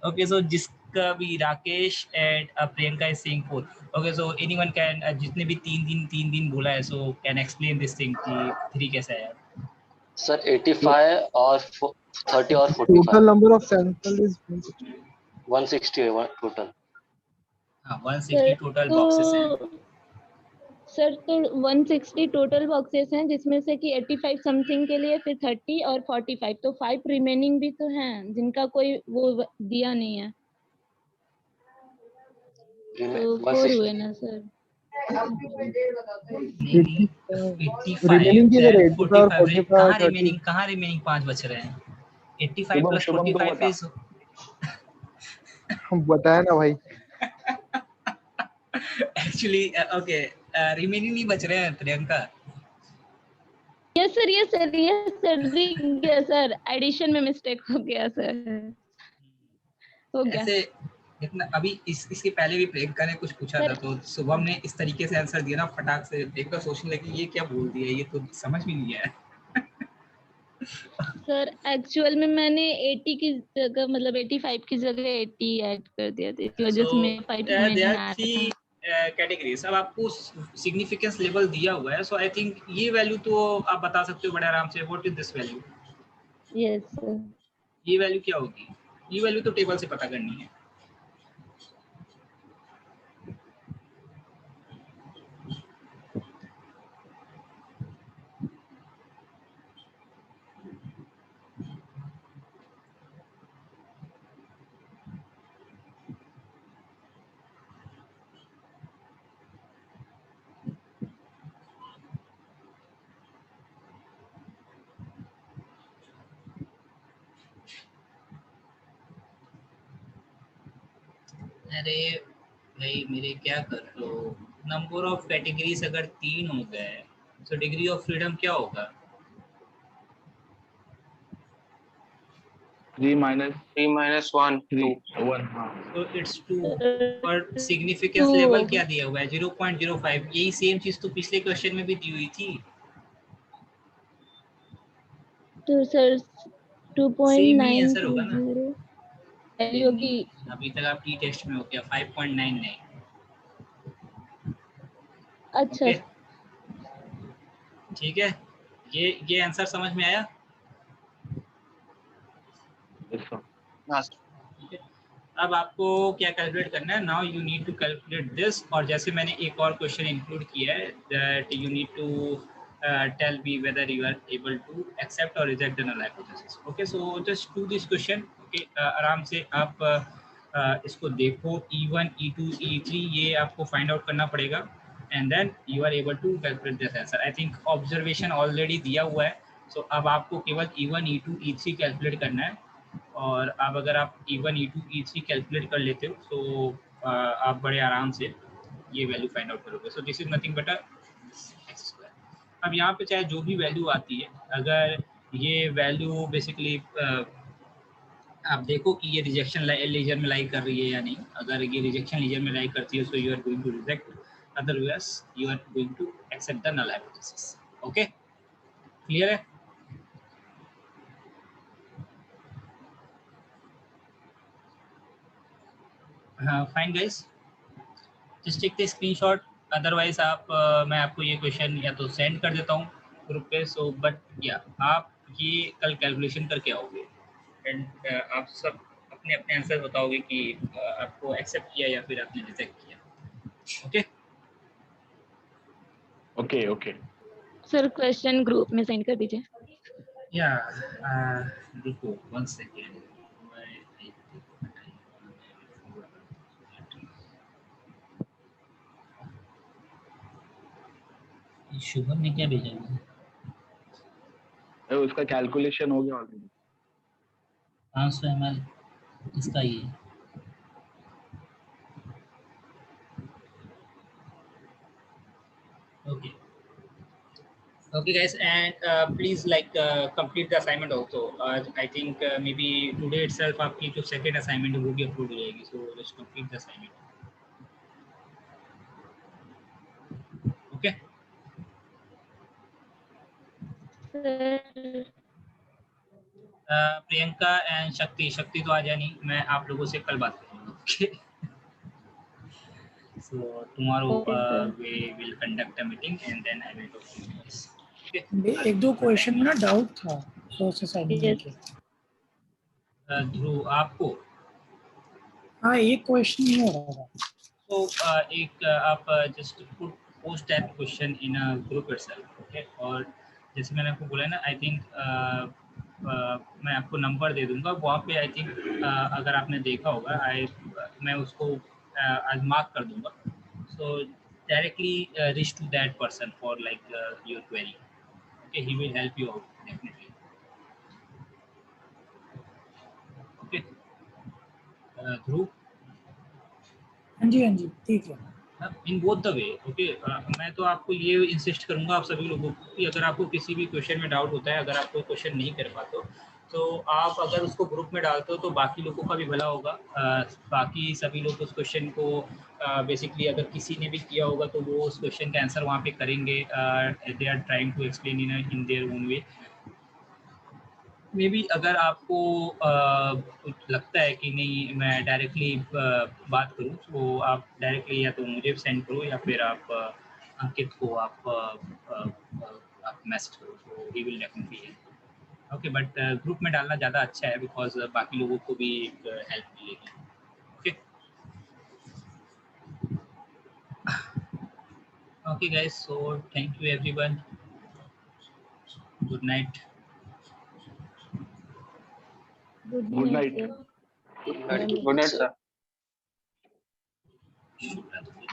A: Okay, so जिसका भी Rakesh and Priyanka is saying 4. Okay, so anyone can जितने भी 3 दिन बोला है, so can explain this thing कि 3 कैसा है?
G: सर 85 और 30 और 45.
H: Total number of sample is
G: 160 है टोटल.
A: हाँ, 160 टोटल बॉक्सेस हैं.
D: सर तो 160 टोटल बॉक्सेस हैं, जिसमें से कि 85 समथिंग के लिए, फिर 30 और 45, तो 5 रिमेनिंग भी तो हैं जिनका कोई वो दिया नहीं है. तो 4 हुए ना सर?
H: remaining किधर है? 85 और 45.
A: कहाँ रिमेनिंग 5 बच रहे हैं? 85 प्लस 45 इज
H: हम बताया ना भाई.
A: एक्चुअली ओके, रिमेनिंग नहीं बच रहे हैं प्रियंका.
D: यस सर गया सर, एडिशन में मिस्टेक हो गया सर. हो गया.
A: ऐसे इतना अभी इसके पहले भी प्रियंका ने कुछ पूछा था, तो शुभम ने इस तरीके से आंसर दिया ना, फटाक से प्रियंका सोचने लगी ये क्या बोल दिया, ये तो समझ में नहीं आया.
D: सर एक्चुअल में मैंने 80 की जगह, मतलब 85 की जगह 80 ऐड कर दिया था, इस वजह से मैं 5 में नहीं आया था.
A: कैटेगरीज अब आपको सिग्निफिकेंस लेवल दिया हुआ है, सो आई थिंक ये वैल्यू तो आप बता सकते हो बड़े आराम से. What is this value?
D: Yes sir.
A: ये वैल्यू क्या होगी? ये वैल्यू तो टेबल से पता करनी है. अरे भाई मेरे क्या कर रहे हो? नंबर ऑफ कैटेगरीज अगर 3 हो गए, तो डिग्री ऑफ फ्रीडम क्या होगा?
B: 3 minus
F: 1
B: 3
F: 2.
B: 1. हाँ.
A: तो इट्स 2. और सिग्निफिकेंस लेवल क्या दिया हुआ है? 0.05. यही सेम चीज तो पिछले क्वेश्चन में भी दी हुई थी.
D: तो सर
A: सेम ही आंसर होगा ना?
D: 2.9 वैल्यू की.
A: अभी तक आप टी टेस्ट में हो गया 5.99.
D: अच्छा.
A: Okay? ठीक है, ये आंसर समझ में आया?
B: Yes, sir.
A: Okay. अब आपको क्या कैलकुलेट करना है? Now you need to calculate this. और जैसे मैंने एक और क्वेश्चन इंक्लूड किया है, that you need to tell me whether you are able to accept or reject the null hypothesis. Okay, so just do this question. Okay, आराम से आप इसको देखो. E1, E2, E3 ये आपको फाइंड आउट करना पड़ेगा. and then you are able to calculate this answer. I think observation already दिया हुआ है, so अब आपको केवल E1 E2 E3 कैलकुलेट करना है, और अब अगर आप E1 E2 E3 कैलकुलेट कर लेते हो तो आप बड़े आराम से ये वैल्यू फाइंड आउट करोगे. सो this is nothing but x square. अब यहाँ पे चाहे जो भी वैल्यू आती है, अगर ये वैल्यू बेसिकली आप देखो कि ये रिजेक्शन लीजर में लाई कर रही है या नहीं. अगर ये रिजेक्शन लीजर में लाई करती है, so you are going to reject, otherwise you are going to accept the null hypothesis. Okay, clear है? हाँ, fine guys, just take the screenshot. Otherwise आप मैं आपको ये क्वेश्चन या तो सेंड कर देता हूँ ग्रुप पे. सो बट या आप ये कल कैलकुलेशन करके आओगे एंड आप सब अपने अपने आंसर बताओगे कि आपको एक्सेप्ट किया या फिर आपने रिजेक्ट किया. Okay
B: okay okay.
D: Sir question group में सेंड कर दीजिए.
A: या रुको 1 सेकेंड. शुभम ने क्या भेजा है?
B: उसका कैलकुलेशन हो गया ऑलरेडी.
A: 500 ml इसका ये. Okay. Okay guys, and please like complete the assignment also. I think maybe today itself आपकी जो second assignment है वो भी upload हो जाएगी. So let's complete the assignment. Okay. Priyanka and शक्ति तो आ जानी, मैं आप लोगों से कल बात करूँगा. Okay, so tomorrow we will conduct a meeting and then I will talk to you guys. Okay.
E: एक दो क्वेश्चन में ना डाउट था फर्स्ट असाइनमेंट के.
A: ध्रुव आपको?
E: हाँ, एक क्वेश्चन नहीं हो रहा था.
A: तो एक आप just post that question in a group itself. Okay, और जैसे मैंने आपको बोला ना, आई थिंक मैं आपको नंबर दे दूंगा वहाँ पे. आई थिंक अगर आपने देखा होगा, मैं उसको आज मार्क कर दूंगा. So directly reach to that person for like your query. Okay, he will help you out definitely. Okay Dhruv.
E: हाँ जी ठीक है.
A: In both the way. Okay, मैं तो आपको ये इंसिस्ट करूंगा आप सभी लोगों को कि अगर आपको किसी भी क्वेश्चन में डाउट होता है, अगर आप कोई क्वेश्चन नहीं कर पाते हो, तो आप अगर उसको ग्रुप में डालते हो तो बाकी लोगों का भी भला होगा. बाकी सभी लोग उस क्वेश्चन को बेसिकली अगर किसी ने भी किया होगा तो वो उस क्वेश्चन का आंसर वहाँ पे करेंगे. They are trying to explain in their own way. Maybe अगर आपको कुछ लगता है कि नहीं मैं डायरेक्टली बात करूं, तो आप डायरेक्टली या तो मुझे सेंड करो या फिर आप अंकित को आप मैसेज करो. तो he will definitely help. Okay, but group में डालना ज़्यादा अच्छा है बिकॉज बाकी लोगों को भी हेल्प मिलेगी. Okay okay guys, so thank you everyone. Good night.
B: Good night.
F: Good night, sir.
A: शुभ रात्रि.